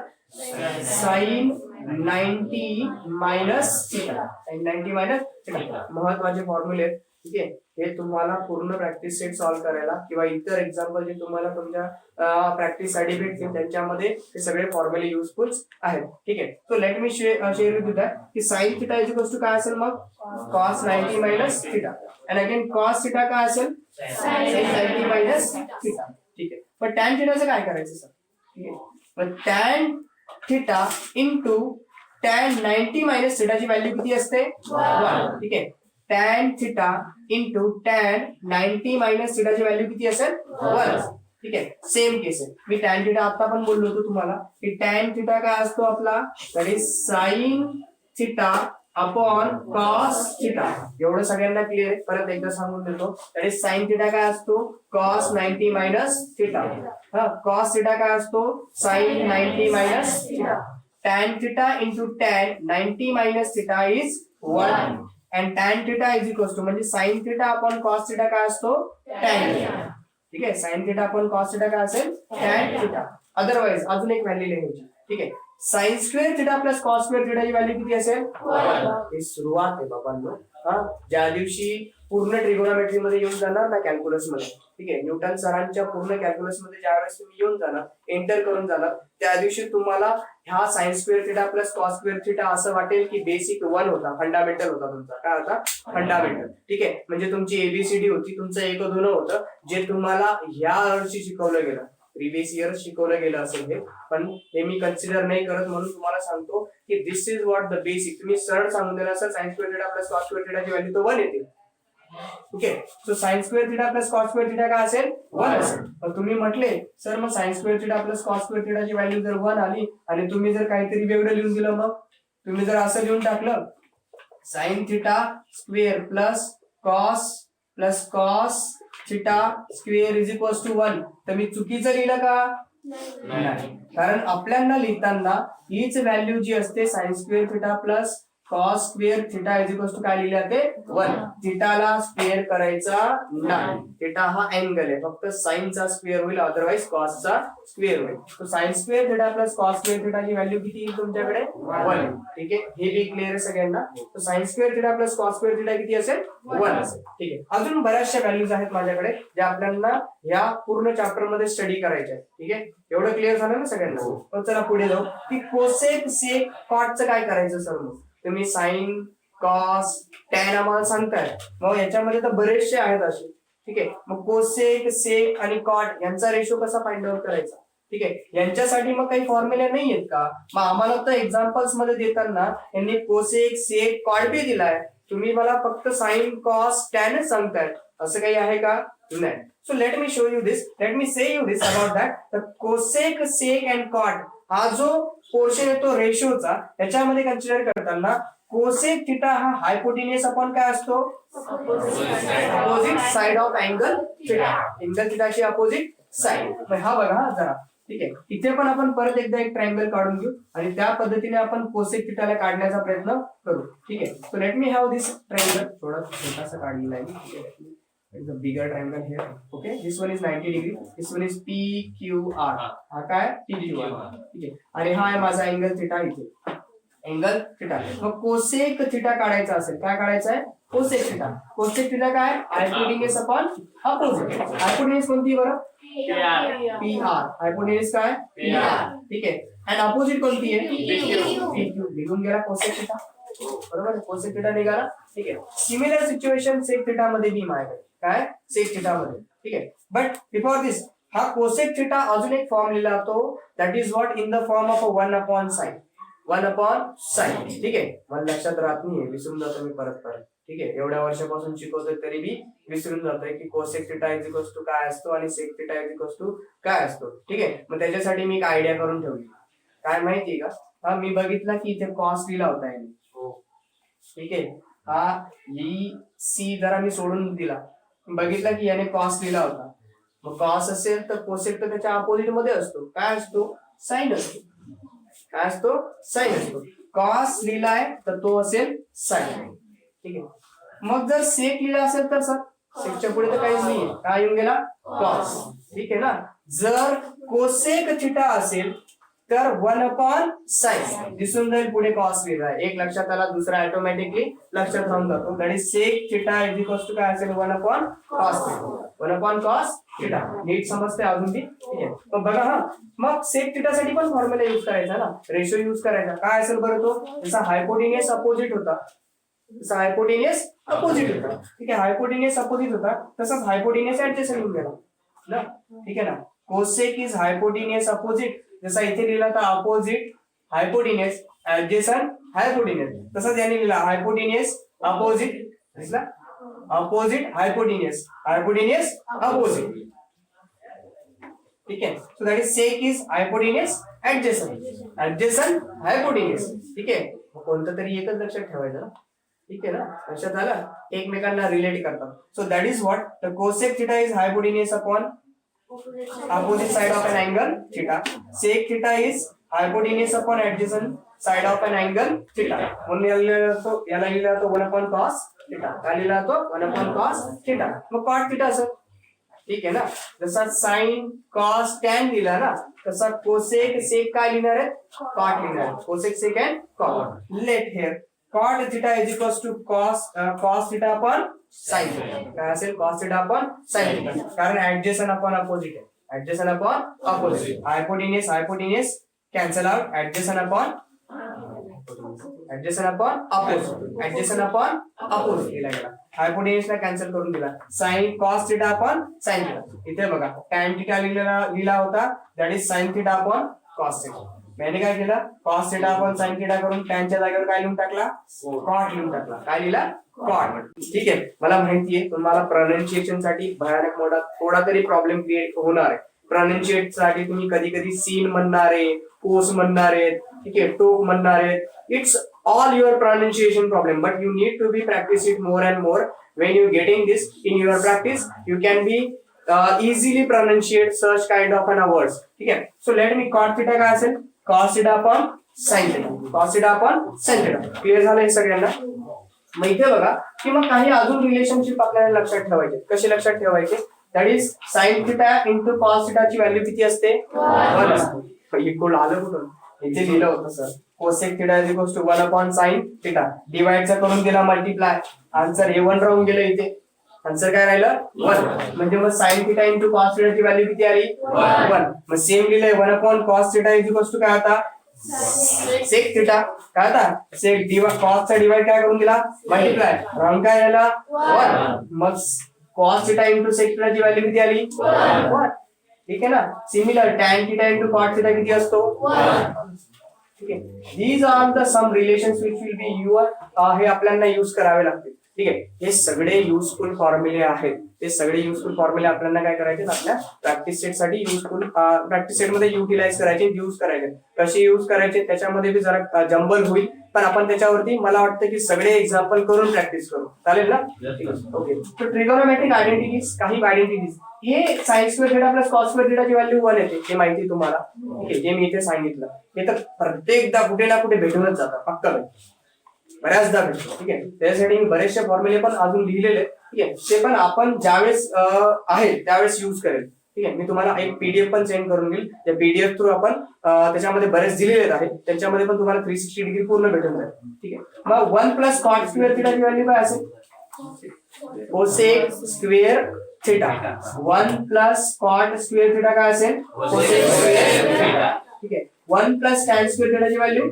Sine 90 minus theta. Sine 90 minus theta. महत्वाचे फॉर्म्युले. ठीक आहे. हे तुम्हाला पूर्ण प्रॅक्टिस सेट सॉल्व्ह करायला किंवा इतर एक्झाम्पल जे तुम्हाला तुमच्या प्रॅक्टिस साठी भेटतील त्यांच्यामध्ये हे सगळे फॉर्म्युले युजफुल आहेत. ठीक आहे. So let me share with you that की sine theta is equals to काय असेल मग? Cos 90 minus theta. And again cos theta काय असेल? Sine 90 minus theta. ठीक आहे. पण टॅन थिटाचं काय करायचं सर? ठीक आहे. पण tan theta into tan 90 minus थिटाची व्हॅल्यू किती असते 1. ठीक आहे, tan theta into tan 90 minus थिटाची व्हॅल्यू किती असेल 1. ठीक आहे, सेम केस आहे. मी tan थिटा आता पण बोललो होतो तुम्हाला की tan थिटा काय असतो आपला, that is sine theta upon cos theta. एवढं सगळ्यांना क्लिअर आहे. परत एकदा सांगून देतो, दॅट इज साइन थिटा काय असतो कॉस 90 मायनस थिटा. हा, कॉस थिटा काय असतो sine 90 minus theta. tan theta into tan 90 minus theta is 1 and tan theta is equals to म्हणजे sin theta upon cos theta काय असतो tan theta. ठीक आहे, sin theta upon cos theta काय असेल tan theta. अदरवाइज अजून एक value लिहायची. ठीक आहे, sin square theta plus cos square theta ची व्हॅल्यू किती असेल 1. ही सुरुवात आहे बाबांनो. हा, ज्या दिवशी पूर्ण ट्रिगोनॉमेट्री मध्ये येऊन जाणार ना कॅल्क्युलस मध्ये, ठीक आहे, न्यूटन सरांच्या पूर्ण कॅल्क्युलस मध्ये ज्यावेळेस तुम्ही येऊन जाणार, एंटर करून जाणार, त्या दिवशी तुम्हाला ह्या sign square theta plus cos square theta असं वाटेल की बेसिक 1 होता, फंडामेंटल होता तुमचा. काय होता फंडामेंटल. ठीक आहे, म्हणजे तुमची एबीसीडी होती, तुमचं 1 2 होतं, जे तुम्हाला ह्या वर्षी शिकवलं गेलं, प्रिव्हियस इयर शिकवलं गेलं असेल हे, पण हे मी कन्सिडर नाही करत म्हणून तुम्हाला सांगतो की this is what the basic. तुम्ही सरळ सांगून दिला sir sine square theta plus cos square थिटाची व्हॅल्यू तो 1 येते. Okay, so sine square theta plus cos square theta काय असेल 1 असेल. पण तुम्ही म्हटले सर मग sine square theta plus cos square थिटाची व्हॅल्यू जर 1 आली आणि तुम्ही जर काहीतरी वेगळं लिहून दिलं, मग तुम्ही जर असं लिहून टाकलं sine theta square plus cos theta square is equals to 1, तर मी चुकीचं लिहिलं का नाही. कारण आपल्याला लिहिताना हीच व्हॅल्यू जी असते sine square theta plus cos square theta is equals to काय लिहिले जाते 1. थिटाला स्क्वेअर करायचा नाही. थिटा हा अँगल आहे, फक्त साइनचा स्क्वेअर होईल, अदरवाइज कॉसचा स्क्वेअर होईल. तो sine square theta plus cos square थिटाची व्हॅल्यू किती येईल तुमच्याकडे 1. ठीक आहे, हे बी क्लिअर आहे सगळ्यांना. तो sine square theta plus cos square theta किती असेल 1 असेल. ठीक आहे, अजून बऱ्याचशा व्हॅल्यूज आहेत माझ्याकडे ज्या आपल्याला या पूर्ण चॅप्टर मध्ये स्टडी करायच्या आहेत. ठीक आहे, एवढं क्लिअर झालं ना सगळ्यांना. तर चला पुढे जाऊ की कोसेक सेक कॉटचं काय करायचं सर. मग तुम्ही साइन कॉस टॅन आम्हाला सांगताय, मग याच्यामध्ये तर बरेचसे आहेत असे. ठीक आहे, मग कोसेक सेक आणि कॉट यांचा रेशो कसा फाइंड आउट करायचा. ठीक आहे, यांच्यासाठी मग काही फॉर्म्युला नाही आहेत का. मग आम्हाला तर एक्झाम्पल्स मध्ये देताना यांनी कोसेक सेक कॉट बी दिलाय, तुम्ही मला फक्त साइन कॉस टॅनच सांगताय, असं काही आहे का नाही. So let me show you this, let me say you this about that. तर कोसेक सेक अँड कॉट हा जो पोर्शन येतो रेशोचा, त्याच्यामध्ये कन्सिडर करताना कोसेक थिटा हा हायपोटेन्युअस अपॉन काय असतो opposite side of angle theta. Angle थिटाची अपोजिट साइड. हा बघा हा जरा. ठीक आहे, इथे पण आपण परत एकदा एक ट्रायंगल काढून घेऊ आणि त्या पद्धतीने आपण कोसेक थिटाला काढण्याचा प्रयत्न करू. ठीक आहे, so let me have this triangle. थोडा छोटासा काढलेला आहे. ठीक आहे, it's a bigger triangle here. Okay, this one is 90 degree, this one is PQR. हा काय PQR. ठीक आहे, आणि हा आहे माझा अँगल थिटा इथे, अँगल थिटा. मग कोसेक थिटा काढायचा असेल, काय काढायचं आहे कोसेक थिटा. कोसेक थिटा काय हायपोटेन्युअस अपॉन अपोजिट. हायपोटेन्युअस कोणती बरं PR. हायपोटेन्युअस काय PR. ठीक आहे, आणि अपोजिट कोणती आहे PQ. लिहून गेला कोसेक थिटा, बरोबर. कोसेक थिटा निघाला. ठीक आहे, सिमिलर सिच्युएशन सेक थिटा मध्ये बी माझ्याकडे काय सेक थिटा मध्ये. ठीक आहे, बट बिफोर दिस हा कोसेक थिटा अजून एक फॉर्म लिहिला जातो, that is what in the form of 1 upon sine. 1 upon sine. ठीक आहे, मला लक्षात राहत नाहीये, विसरून जातो मी परत. ठीक आहे, एवढ्या वर्षापासून शिकवतोय तरी बी विसरून जातोय की cosec theta is equals to काय असतो आणि sec theta is equals to काय असतो. ठीक आहे, मग त्याच्यासाठी मी एक आयडिया करून ठेवली. काय माहितीये का, हा मी बघितला की इथे कॉस लिहिला होता याने. ठीक आहे, हा ही सी जरा मी सोडून दिला, बघितला की याने कॉस लिहिला होता. मग कॉस असेल तर कोसेक तर त्याच्या अपोजिट मध्ये असतो, काय असतो साइन असतो. काय असतो साइन असतो. कॉस लिहिलाय तर तो असेल साइन. ठीक आहे, मग जर सेक लिहिला असेल तर सर सेकच्या पुढे तर काहीच नाहीये, काय येऊन गेला कॉस. ठीक आहे ना. जर कोसेक थिटा असेल तर 1 अपॉन साइन दिसून जाईल, पुढे कॉस लिहिलाय, एक लक्षात आला, दुसरा ऑटोमॅटिकली लक्षात राहून जातो. That is sec theta is equals to काय असेल 1 upon cos. 1 upon cos theta. नीट समजते अजून ती. ठीक आहे, मग बघा हा, मग सेक थिटा साठी पण फॉर्म्युला युज करायचा ना, रेशो युज करायचा. काय असेल बरं तो, जसा हायपोटेन्युअस अपोजिट होता, जसा हायपोटेन्युअस अपोजिट होता. ठीक आहे, हायपोटेन्युअस अपोजिट होता तसाच हायपोटेन्युअस ऍडजसेंट होऊन गेला ना. ठीक आहे ना, कोसेक इज हायपोटेन्युअस अपोजिट, जसा इथे लिहिला तर अपोजिट हायपोटेन्युअस, ऍडजेसंट हायपोटेनियस. तसंच यांनी लिहिला हायपोटेनियस अपोजिट, दिसला अपोजिट हायपोटेनियस, हायपोटेनियस अपोजिट. ठीक आहे. So that is sec is hypotenuse adjacent, adjacent hypotenuse. ठीक आहे. कोणतं तरी एकच लक्षात ठेवायचं ना. ठीक आहे ना, लक्षात आलं, एकमेकांना रिलेट करतात. So that is what the cosec theta is hypotenuse upon opposite side of an angle theta. Sec theta is hypotenuse upon adjacent side of an angle theta. म्हणून याला लिहिला जातो 1 upon cos theta. काय लिहिला जातो 1 upon cos theta. मग cot theta sir. ठीक आहे ना, जसा sin cos tan लिहिला ना, तसा cosec sec काय लिहिणार आहे, cot लिहिणार आहे. cosec sec and cot. Let here cot theta is equals to cos theta upon sin theta. काय असेल cos theta upon sin theta, कारण adjacent upon opposite आहे. adjacent upon opposite. hypotenuse hypotenuse cancel out, adjacent upon opposite, adjacent upon opposite लिहिला गेला. hypotenuse ला cancel करून दिला. sin cos theta upon sin theta. इथे बघा tan theta लिहिला होता, that is sin theta upon cos theta. मैंने काय केलं, cos theta upon sin theta करून tan च्या जागेवर काय लिहून टाकला, cot लिहून टाकला. काय लिहिला, cot. ठीक आहे. मला माहितीये तुम्हाला प्रोनाउन्सिएशन साठी भयानक मोठा थोडा तरी प्रॉब्लेम क्रिएट होणार आहे. प्रोनाउन्सिएट साठी तुम्ही कधी कधी सीन म्हणणारे, कोस म्हणणारे, ठीक आहे, टोक म्हणणारे. It's all your pronunciation problem, but you need to be practice it more and more. When you getting this in your practice, you can be easily pronunciate such kind of an words. ठीक आहे. So let me cot theta काय असेल, cos theta upon sin theta, cos theta upon sin theta. Clear झालं हे सगळ्यांना. मग इथे बघा की मग काही अजून रिलेशनशिप आपल्याला लक्षात ठेवायचे. कसे लक्षात ठेवायचे, that is sin theta into cos theta ची व्हॅल्यू किती असते, 1 असते. इक्वल आलं कुठून, इथे लिहिलं होतं sir, cosec theta is equals to 1 upon sin theta. डिवाइडचा करून दिला मल्टिप्लाय, आन्सर हे 1 राहून गेलं. इथे आन्सर काय राहिलं, 1. म्हणजे मग sin theta into cos theta ची व्हॅल्यू किती आली, 1. मग सेम लिहिलंय 1 upon cos theta is equals to काय आता, sec theta. काय आता sec cos चा डिवाइड काय करून दिला, मल्टिप्लाय, राऊंड काय राहिला 1. मग cos theta into sec theta ची व्हॅल्यू किती आली, 1. ठीक आहे ना. Similar tan theta into cot theta किती असतो, 1. ठीक आहे. These are the some relations which will be your, हे आपल्याला युज करावे लागतील. ठीक आहे. हे सगळे युजफुल फॉर्म्युले आहेत. ते सगळे युजफुल फॉर्म्युले आपल्याला काय करायचे, आपल्या प्रॅक्टिस सेट साठी युजफुल, प्रॅक्टिस सेट मध्ये युटिलाइज करायचे, युज करायचे. कसे युज करायचे त्याच्यामध्ये बी जरा जंबल होईल, पण आपण त्याच्यावरती मला वाटतं की सगळे एक्झाम्पल करून प्रॅक्टिस करू. चालेल ना. ओके. तर ट्रिगोनोमेट्रिक आयडेंटिटीज, काही आयडेंटिटीज, हे sine square theta plus cos square theta ची व्हॅल्यू 1 येते, हे माहिती तुम्हाला. ठीक आहे. जे मी इथे सांगितलं हे तर प्रत्येकदा कुठे ना कुठे भेटूनच जातात, पक्का बऱ्याचदा भेटतो. ठीक आहे. त्यासाठी मी बरेचसे फॉर्म्युले पण अजून लिहिलेले. ठीक आहे. ते पण आपण ज्यावेळेस आहे त्यावेळेस युज करेल. ठीक आहे. मी तुम्हाला एक पीडीएफ पण सेंड करून देईल. त्या पीडीएफ थ्रू आपण त्याच्यामध्ये बरेच दिलेले आहेत, त्यांच्यामध्ये पण तुम्हाला 360 डिग्री पूर्ण भेटून जाईल. ठीक आहे. मग 1 प्लस कॉट स्क्वेअर थीटा ची व्हॅल्यू काय असेल, cosec square theta. 1 plus cot square theta काय असेल, कोसेक स्क्वेअर थीटा. ठीक आहे. 1 प्लस टॅन स्क्वेअर थीटाची व्हॅल्यू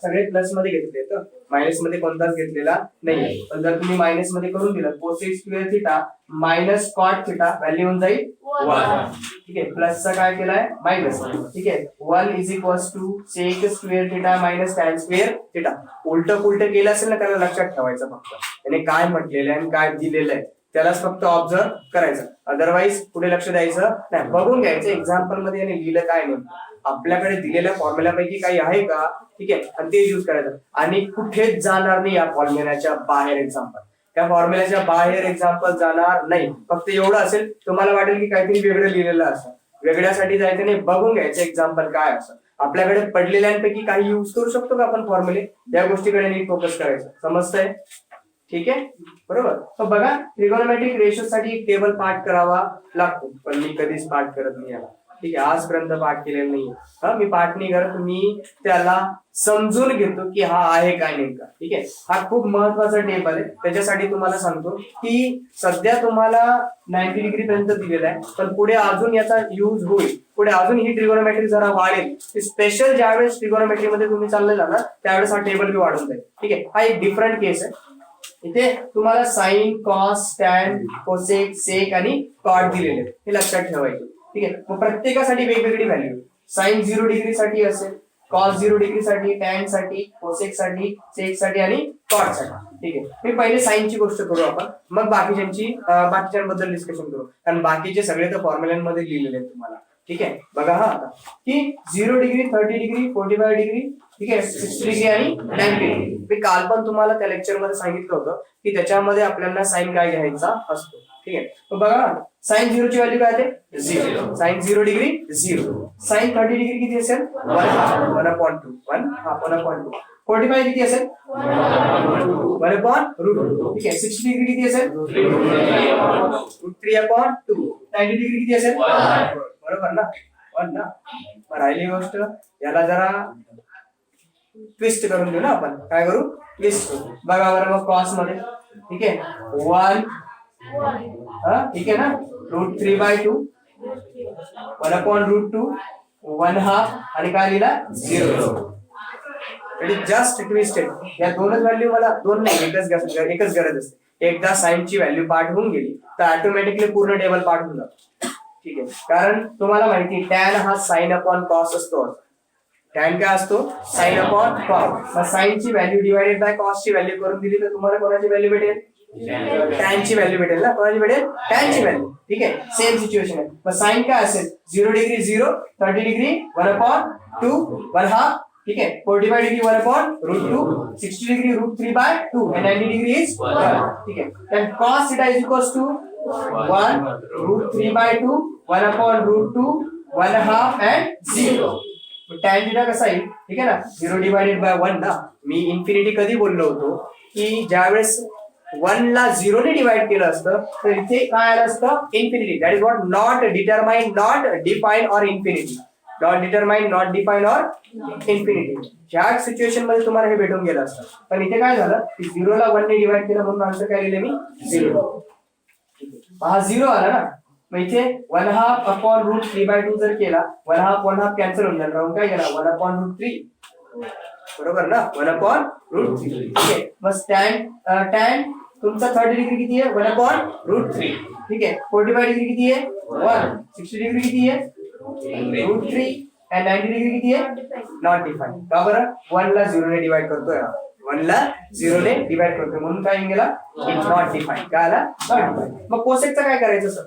सगळे प्लस मध्ये घेतले, तर मायनस मध्ये कोणताच घेतलेला नाही. पण जर तुम्ही मायनस मध्ये करून दिलं, cosec square theta minus cot theta value होऊन जाईल 1. ठीक आहे. प्लसचा काय केलाय, मायनस. ठीक आहे. 1 is equals to sec square theta minus tan square theta. उलट पुलट केलं असेल ना, त्याला लक्षात ठेवायचं फक्त. त्याने काय म्हटलेलं आहे आणि काय दिलेलं आहे त्यालाच फक्त ऑब्झर्व करायचं, अदरवाईज पुढे लक्ष द्यायचं नाही. बघून घ्यायचं एक्झाम्पल मध्ये याने लिहिलं काय नाही, आपल्याकडे दिलेल्या फॉर्म्युल्यापैकी काही आहे का. ठीक आहे. आणि ते यूज करायचं आणि कुठेच जाणार नाही या फॉर्म्युल्याच्या बाहेर एक्झाम्पल. त्या फॉर्म्युल्याच्या बाहेर एक्झाम्पल जाणार नाही. फक्त एवढं असेल, तुम्हाला वाटेल की काहीतरी वेगळं लिहिलेलं असं, वेगळ्यासाठी जायचं नाही. बघून घ्यायचं एक्झाम्पल काय असं. आपल्याकडे पडलेल्यांपैकी काही युज करू शकतो का आपण फॉर्म्युले, या गोष्टीकडे नीट फोकस करायचं. समजतंय. ठीक आहे. बरोबर. तर बघा, ट्रिगोनोमेट्रिक रेशो साठी एक टेबल पाठ करावा लागतो, पण मी कधीच पाठ करत नाही याला. ठीक आहे. आजपर्यंत पाठ केलेलं नाहीये. मी पाठ नाही करत, मी त्याला समजून घेतो की हा आहे काय नेमका. ठीक आहे. हा खूप महत्वाचा टेबल आहे. त्याच्यासाठी तुम्हाला सांगतो की सध्या तुम्हाला 90 डिग्री पर्यंत दिलेला आहे, पण पुढे अजून याचा युज होईल. पुढे अजून ही ट्रिगोनोमेट्री जरा वाढेल. स्पेशल ज्यावेळेस ट्रिगोनोमेट्री मध्ये तुम्ही चालले जाणार त्यावेळेस हा टेबल बी वाढून जाईल. ठीक आहे. हा एक डिफरंट केस आहे. इथे तुम्हाला साइन, कॉस, टॅन, कोसेक, सेक आणि कॉट दिलेले, हे लक्षात ठेवायचे. ठीक आहे. मग प्रत्येकासाठी वेगवेगळी व्हॅल्यू. साइन 0 डिग्री साठी असेल, कॉस 0 डिग्री साठी, टॅन साठी, कोसेक साठी, सेक साठी आणि कॉट साठी. ठीक आहे, मी पहिले साईनची गोष्ट करू आपण, मग बाकीच्यांबद्दल डिस्कशन करू, कारण बाकीचे सगळे तर फॉर्म्युलांमध्ये लिहिलेले आहेत तुम्हाला. ठीक आहे, बघा हा आता की 0 डिग्री, 30 डिग्री, 45 डिग्री, ठीक आहे, 60 डिग्री आणि 90 डिग्री. मी काल पण तुम्हाला त्या लेक्चर मध्ये सांगितलं होतं की त्याच्यामध्ये आपल्याला साइन काय घ्यायचा असतो. ठीक आहे, तर बघा साइन 0 ची व्हॅल्यू काय आहे? 0. Sign 0 degree 0. साइन 30 डिग्री किती असेल? 1/2. 1/2. 45 किती असेल? 1/√2. ठीक आहे, 60 डिग्री किती असेल? √3/2. 90 डिग्री किती असेल? बरोबर ना? 1 ना. राहिली गोष्ट, याला जरा ट्विस्ट करून देऊ ना आपण. काय करू? ट्विस्ट करू. बघा बरं मग कॉस मध्ये. ठीक आहे, 1 ठीक आहे ना, √3/2, 1/√2, 1/2 आणि काय लिहिला? 0. Just twisted. या दोनच व्हॅल्यू, मला दोन नाही एकच गरज असते. एकदा साइनची व्हॅल्यू पाठ होऊन गेली तर ऑटोमॅटिकली पूर्ण टेबल पाठ होऊन जातो. ठीक आहे, कारण तुम्हाला माहिती टॅन हा साइन अपॉन कॉस असतो. टॅन काय असतो? Sine upon cos. मग साइनची व्हॅल्यू डिवाइडेड बाय कॉसची व्हॅल्यू करून दिली तर तुम्हाला कोणाची व्हॅल्यू भेटेल? टॅनची व्हॅल्यू भेटेल ना. कोणाची भेटेल? टॅनची व्हॅल्यू. ठीक आहे, सेम सिच्युएशन आहे. मग साइन काय असेल? 0 डिग्री 0, 30 डिग्री 1/2, 1/2. ठीक आहे, 45 degree 1/√2, 60 degree √3/2 and 90 degree is 1. ठीक आहे, then cos theta is equals to 1√3/2, 1/√2, 1/2 and 0. tan theta कसा येईल? ठीक आहे ना, 0 डिवाइडेड बाय 1 ना. मी इन्फिनिटी कधी बोललो होतो की ज्यावेळेस 1 ला 0 ने डिवाइड केलं असतं तर इथे काय आलं असतं? Infinity. That is what not determine, not define or infinity. Not determine, not define or infinity. ह्या सिच्युएशन मध्ये तुम्हाला हे भेटून गेलं असतं. पण इथे काय झालं की 0 ला 1 ने डिवाइड केलं म्हणून आन्सर काय लिहिले मी? 0. हा 0 आला ना. मग इथे 1/2/√3/2 जर केला, 1/2 कॅन्सल होऊन जाईल. राहून काय गेला? 1/√3. बरोबर ना, 1/√3. ठीक आहे, मग टॅन तुमचा 30 डिग्री किती आहे? 1/√3. ठीक आहे, 45 डिग्री किती आहे? 1. 60 डिग्री किती आहे? √3 and 90 डिग्री किती आहे? Not define. का बरं? 1 ला 0 ने डिवाइड करतोय. 1 ला 0 ने डिवाइड करतोय म्हणून काय गेला? Not define. काय आला? Not define. मग कोसेकचं काय करायचं सर?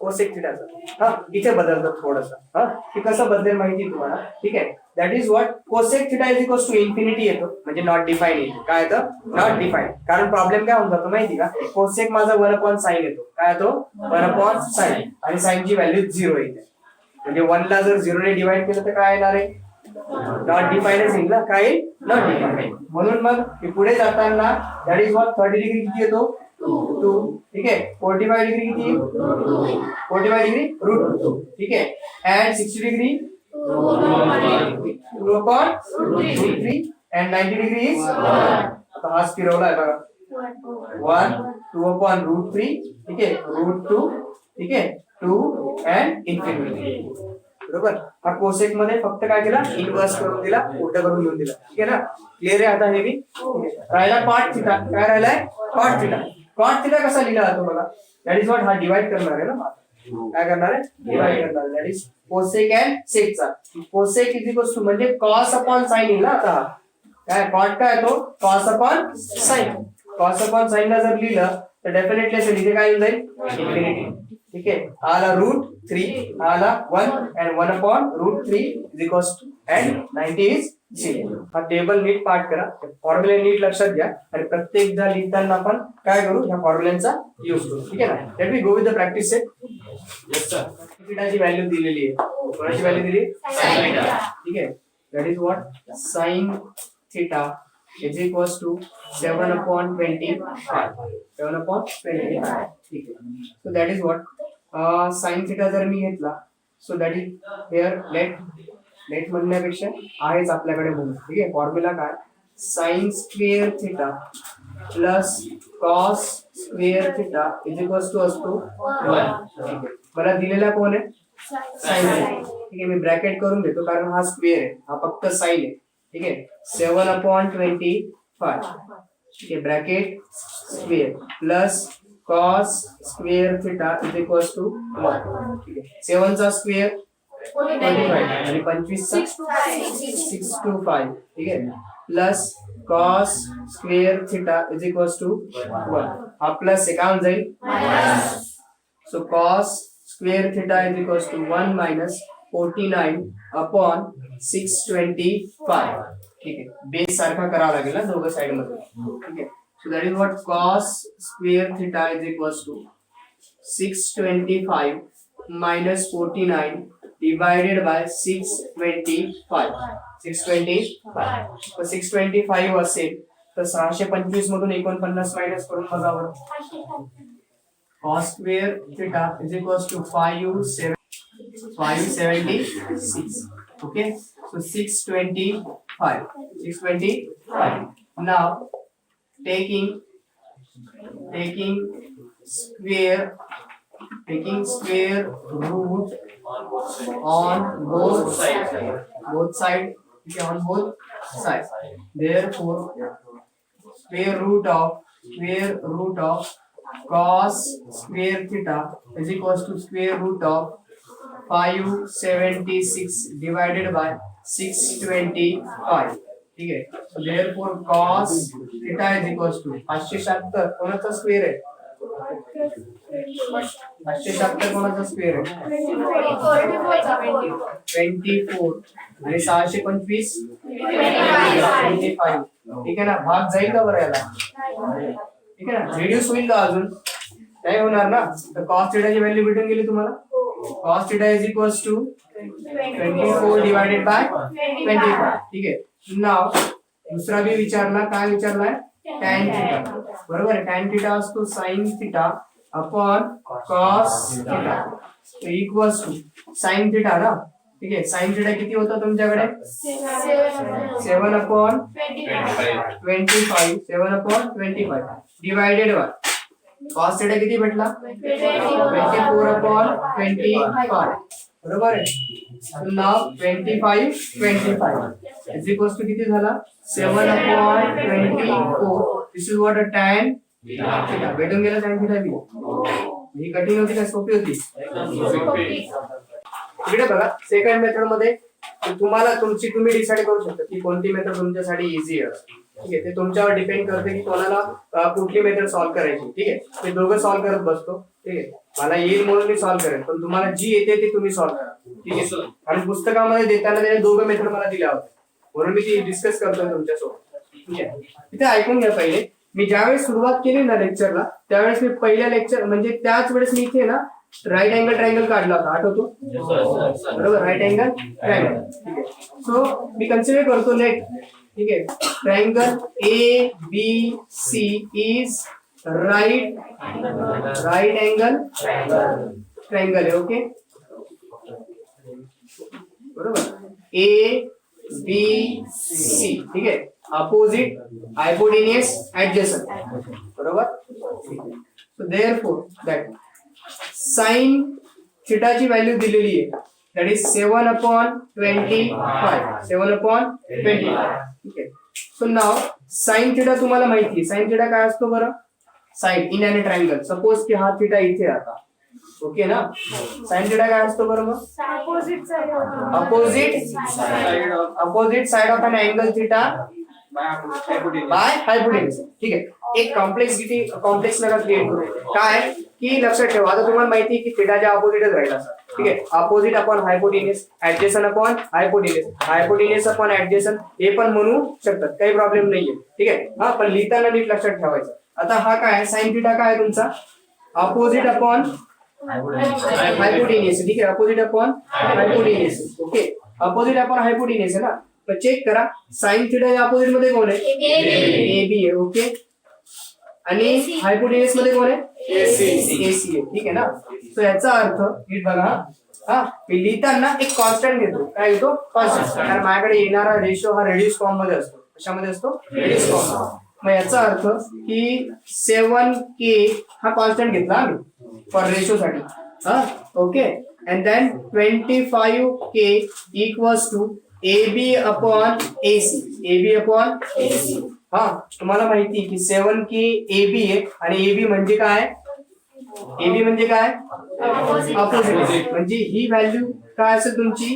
कोसेक थिटाचं हा इथे बदलतं थोडंसं. हा हे कसं बदलेल माहिती तुम्हाला. ठीक आहे, that is what cosec theta is equals to infinity येतो, म्हणजे नॉट डिफाईन येतो. काय येतं? Not define. कारण प्रॉब्लेम काय होऊन जातो माहिती का? कोसेक माझा 1/sin येतो. काय येतो? 1/sin आणि साइनची व्हॅल्यू 0 येते. म्हणजे 1 ला जर 0 ने डिवाइड केलं तर काय येणार आहे? नॉट डिफाईनच येईल ना. काय येईल? Not define. म्हणून मग पुढे जाताना दॅट इज व्हॉट 30 डिग्री किती येतो? 2. ठीक आहे, 45 डिग्री किती? 45 डिग्री √2. ठीक आहे, and 60 degree 2/√3 and 90 degree is 1. आता हा फिरवलाय बघा. 1, 2/√3. ठीक आहे, √2. ठीक आहे, 2 and इन्फिनिटी. बरोबर. हा कोसेक मध्ये फक्त काय केला? इनवर्स करून दिला, उलटा करून घेऊन दिला. ठीक आहे ना, क्लिअर आहे आता हे बी. राहिला कॉट थिटा. काय राहिलाय? Cot theta. कॉट थिटा कसा लिहिला जातो बघा? दॅट इज व्हॉट हा डिवाइड करणार आहे ना. काय करणार आहे? डिवाइड करणार आहे. दॅट इज कोसेक अँड सेकचा. कोसेक इज इक्वल्स टू म्हणजे कॉस अपॉन साइन येईल ना. आता काय कॉट काय येतो? Cos upon sine. Cos upon sine ला जर लिहिलं तर डेफिनेटली असेल इथे काय येऊन जाईल? इन्फिनिटी. ठीक आहे, आला √3, आला 1 and 1/√3 is equals to and 90 is 0. हा टेबल नीट पाठ करा, फॉर्म्युला नीट लक्षात घ्या आणि प्रत्येकदा लिहिताना आपण काय करू? ह्या फॉर्म्युलांचा यूज करू. ठीक आहे ना. Let me go with the practice set. Yes sir, थिटाची व्हॅल्यू दिलेली आहे. कोणाची व्हॅल्यू दिली? Sine theta. ठीक आहे, that is what sine theta is equals to 7/25. 7/25. ठीक आहे, so that is what sin theta जर मी घेतला, so that is here late म्हणण्यापेक्षा आहेच आपल्याकडे म्हणून. ठीक आहे, फॉर्म्युला काय? sin square theta plus cos square theta is equals to असतो 1. ठीक आहे, मला दिलेला कोण आहे? साइन आहे. ठीक आहे, मी ब्रॅकेट करून देतो कारण हा स्क्वेअर आहे, हा फक्त साइन आहे. ठीक आहे, 7/25. ठीक आहे, bracket square plus cos square theta is equals to 1. ठीक आहे, 7 चा स्क्वेअर 45 आणि 25 6 to 5 ठीक आहे plus cos square theta is equals to 1 हा प्लस आहे काय होऊन जाईल so cos square theta is equals to 1 minus 49 upon 625 ठीक आहे बेस सारखा करावा लागेल ना दोघं साइड मध्ये ठीक आहे so that is what cos square theta is equals to 625 minus 49 divided by 625 तर 625 असेल तर 625 मधून 49 मायनस करून बघा बरं cos square theta is equals to 576 okay so 625 now taking square root on both sides okay on both sides therefore square root of cos square theta is equals to square root of 576 divided by 625 ठीक आहे so therefore cos theta is equals to 576 कोणाचा square आहे 576 कोणाचा square आहे 24 आणि 625 25 ठीक आहे ना भाग जाईल का बरं याला ठीक आहे ना रिड्यूस होईल का अजून नाही होणार ना तर cos थीटा ची व्हॅल्यू भेटून गेली तुम्हाला cos theta is equals to 24 divided by 25 ठीक आहे नाव दुसरा भी विचारला काय विचारलाय tan थीटा बरोबर आहे tan थीटा असतो sin theta upon cos theta equals to sin theta ना ठीक आहे sin थीटा किती होता तुमच्याकडे 7 upon 25 divided by cos theta किती भेटला 24 अपॉन 25 बरोबर आहे नाव 25 इज इक्वल्स टू किती झाला 7 upon 24 this is what a tan theta भेटून गेला tan थीटा बी ही कठीण होती का सोपी होती इकडे बघा सेकंड मेथड मध्ये तुम्हाला तुम्ही डिसाइड करू शकता की कोणती मेथड तुमच्यासाठी इझी आहे ठीक आहे ते तुमच्यावर डिपेंड करते की कोणाला कुठली मेथड सॉल्व्ह करायची ठीक आहे ते दोघं सॉल्व्ह करत बसतो ठीक आहे मला येईल म्हणून मी सॉल्व्ह करेन पण तुम्हाला जी येते ती तुम्ही सॉल्व्ह करा ठीक आहे आणि पुस्तकामध्ये देताना त्याने दोघं मेथड मला दिल्या होत्या म्हणून मी ती डिस्कस करतोय तुमच्यासोबत ठीक आहे इथे ऐकून घ्या पहिले मी ज्यावेळेस सुरुवात केली ना लेक्चरला त्यावेळेस मी पहिल्या लेक्चर म्हणजे त्याच वेळेस मी इथे ना राईट अँगल ट्रायंगल काढला होता आठवतो बरोबर राईट अँगल ट्रायंगल ठीक आहे सो मी कन्सिडर करतो नेट ठीक आहे triangle A B C is right angle triangle आहे ओके बरोबर ए बी सी ठीक आहे अपोजिट हायपोटेन्युअस ऍडजसंट बरोबर so therefore that sine theta ची व्हॅल्यू दिलेली आहे दॅट इज 7 अपॉन 25 ठीक आहे सो नाव साइन थीटा तुम्हाला माहिती आहे साइन थीटा काय असतो बरं sine in an triangle suppose की हा थीटा इथे आता ओके ना साइन थीटा काय असतो बरं मग opposite side of an angle theta by hypotenuse ठीक आहे एक कॉम्प्लेक्स नका क्रिएट करू काय की लक्षात ठेवा आता तुम्हाला माहिती आहे की थीटाच्या अपोजिटच राहिला ठीक आहे opposite upon hypotenuse adjacent upon hypotenuse upon adjacent हे पण म्हणू शकतात काही प्रॉब्लेम नाहीये ठीक आहे हा पण लिहिताना नीट लक्षात ठेवायचं आता हा काय साइन थीटा काय तुमचा अपोजिट अपॉन हायपोटेन्युअस ठीक आहे opposite upon hypotenuse okay opposite upon hypotenuse आहे ना तर चेक करा साइन थीटा या अपोजिट मध्ये कोण आहे ए बी आहे ओके आणि हायपोटेन्युअस मध्ये कोण आहे एसी आहे ठीक आहे ना सो याचा अर्थ नीट बघा हा मी लिहिताना एक कॉन्स्टंट घेतो काय घेतो कॉन्स्टंट कारण माझ्याकडे येणारा रेशो हा रेड्यूस फॉर्म मध्ये असतो कशामध्ये असतो रेड्यूस फॉर्म मग याचा अर्थ की 7k हा कॉन्स्टंट घेतला आम्ही फॉर रेशो साठी हा okay and then 25k equals to AB upon AC हा तुम्हाला माहिती की 7k AB आहे आणि AB म्हणजे काय अपोजिट म्हणजे ही व्हॅल्यू काय असेल तुमची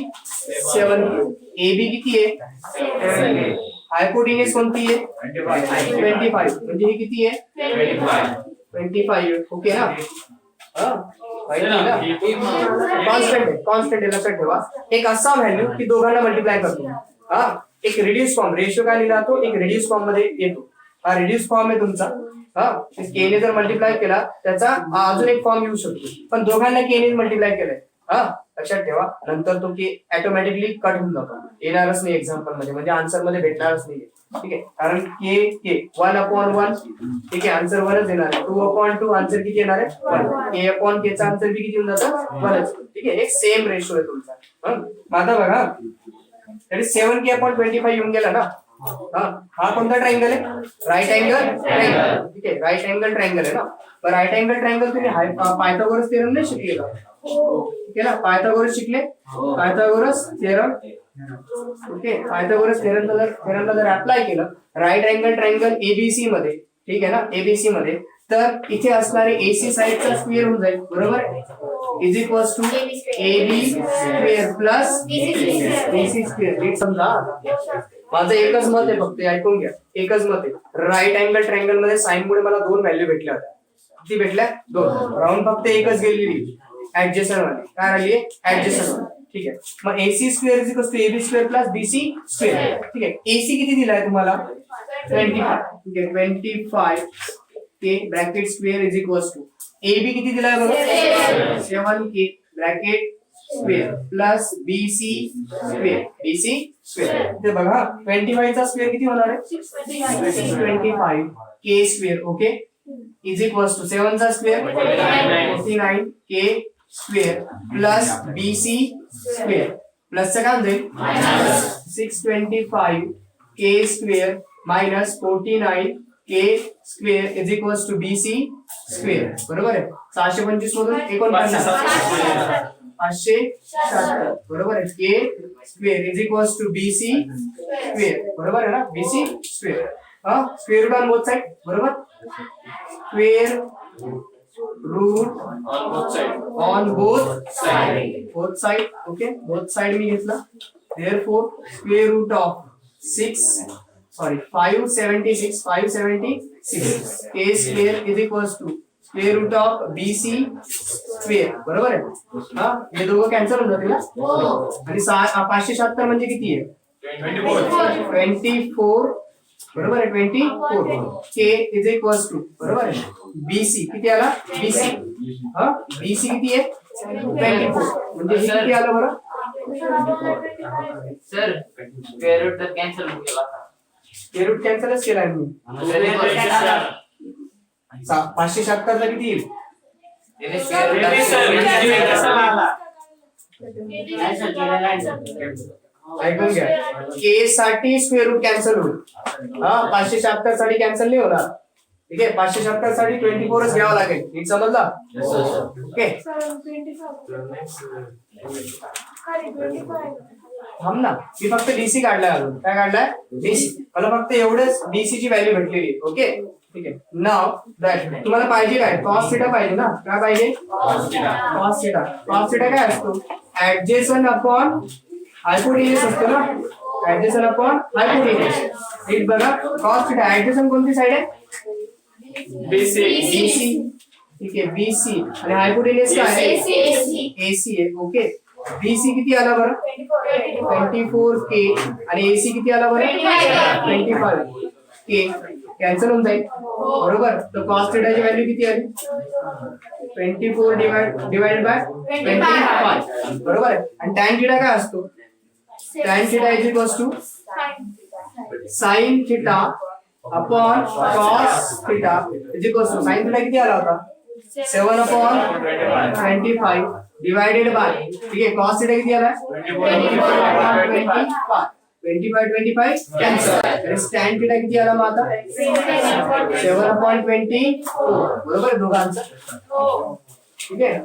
7K. AB किती आहे? हायपोटेन्यूज कोणती आहे? 25. म्हणजे ही किती आहे? 25. ओके ना? कॉन्स्टंट लक्षात ठेवा. एक असा व्हॅल्यू की दोघांना मल्टिप्लाय करतो. हा, एक रिड्यूस फॉर्म, रेशिओ काय लिहिला तो एक रिड्यूस फॉर्म मध्ये येतो. हा रिड्यूस फॉर्म आहे तुमचा. हा, के ने जर मल्टिप्लाय केला त्याचा अजून एक फॉर्म येऊ शकतो, पण दोघांना के ने मल्टिप्लाय केलाय. हा, लक्षात ठेवा. नंतर तो के ऑटोमॅटिकली कट होऊन जातो, येणारच नाही एक्झाम्पल मध्ये, म्हणजे आन्सर मध्ये भेटणारच नाही. ठीक आहे, कारण के 1/1. ठीक आहे, आन्सर 1च येणार आहे. 2/2 आन्सर किती येणार आहे? 1. के चा आन्सर बी किती होऊन जातं? 1च. ठीक आहे, एक सेम रेशो आहे तुमचा. आता बघा, तरी 7K/25 येऊन गेला ना. हा कोणता ट्रायंगल आहे? Right angle triangle. ठीक आहे, राईट अँगल ट्रायंगल आहे ना. पण राईट अँगल ट्रायंगल तुम्ही पायथागोरस थेरम नाही शिकले का? ठीक आहे ना, पायथागोरस शिकले. Pythagoras theorem. ओके, पायथागोरस थेरमला जर अप्लाय केलं राईट अँगल ट्रायंगल एबीसी मध्ये, ठीक आहे ना, एबीसी मध्ये, तर इथे असणारे एसी साइडचा स्क्वेअर होऊन जाईल. बरोबर, is equals to AB square plus BC square. नीट समजा, माझं एकच मत आहे, फक्त ऐकून घ्या. एकच मत आहे. राईट अँगल ट्रायंगल मध्ये साइन मुळे मला 2 व्हॅल्यू भेटल्या होत्या. किती भेटल्या? 2. राऊंड फक्त एकच गेलेली, ऍडजस्टंट वाली. काय राहिली? ऍडजस्टंट वाली. ठीक आहे, मग AC square is equals to AB square plus BC square. ठीक आहे, AC किती दिलाय तुम्हाला? 25. ठीक आहे, 25 K bracket square is equals to AB किती दिलाय बघा? 7K bracket square plus BC square. BC square ते बघा, 25 चा स्क्वेअर किती होणार आहे? 625 K square. Okay, is equals to 7 चा square 49 K square plus BC square. Plus चा काय होईल? 625 K square minus 49 K square is equals to BC square. बरोबर आहे. 725 मधून 49 576. बरोबर आहे. K square is equals to BC square. बरोबर आहे ना, BC स्क्वेअर. हा, square root on both side. बरोबर, square root on both side. Okay, both side मी घेतला. Therefore square root of 576 K square is equals to square root of BC square. बरोबर आहे. हा, हे दोघं कॅन्सल होऊन जातील ना. आणि 576 म्हणजे किती आहे? 24. बरोबर आहे, 24 K इज इक्वल्स टू. बरोबर आहे, BC किती आला? BC हा, BC किती आहे? 24. म्हणजे हे किती आलं बरं? सर स्क्वेअर रूट तर कॅन्सल केला. स्क्वेअर रूट कॅन्सलच केला मी. 576 ला किती येईल? ऐकून घ्या, K साठी स्क्वेअर रूट कॅन्सल होईल. हा, 576 साठी कॅन्सल नाही होणार. ठीक आहे, 576 साठी 24च घ्यावा लागेल. नीट समजला? ओके, थांब ना, मी फक्त DC काढलाय. अजून काय काढलाय? DC. मला फक्त एवढंच DC ची व्हॅल्यू भेटलेली. ओके, ठीक आहे. नाव दॅट तुम्हाला पाहिजे काय? कॉस थिटा पाहिजे ना. काय पाहिजे? Cos theta. कॉस थिटा काय असतो? ऍडजेसंट अपॉन हायपोटेन्यूज असतो ना. Adjacent upon हायपोटेन्यूज. नीट बघा, कॉस थिटा ऍडजेसंट कोणती साइड आहे? BC. ठीक आहे, BC. आणि हायपोटेन्यूज काय आहे? AC आहे. ओके, BC किती आला बरं? 24K. आणि AC किती आला बरं? 25K. कॅन्सल होऊन जाईल. बरोबर, तर कॉस थिटाची व्हॅल्यू किती आली? 24 डिवाइडेड बाय 25. बरोबर आहे. आणि टॅन थिटा काय असतो? Tan theta is equals to sine theta upon cos theta is equals to sine theta किती आला होता? 7/25 डिवाइडेड बाय, ठीक आहे, कॉस थिटा किती आला? 20/25 कॅन्सल. टॅन थिटा किती आला मग आता? 7/24. बरोबर आहे दोघांचं. ठीक आहे.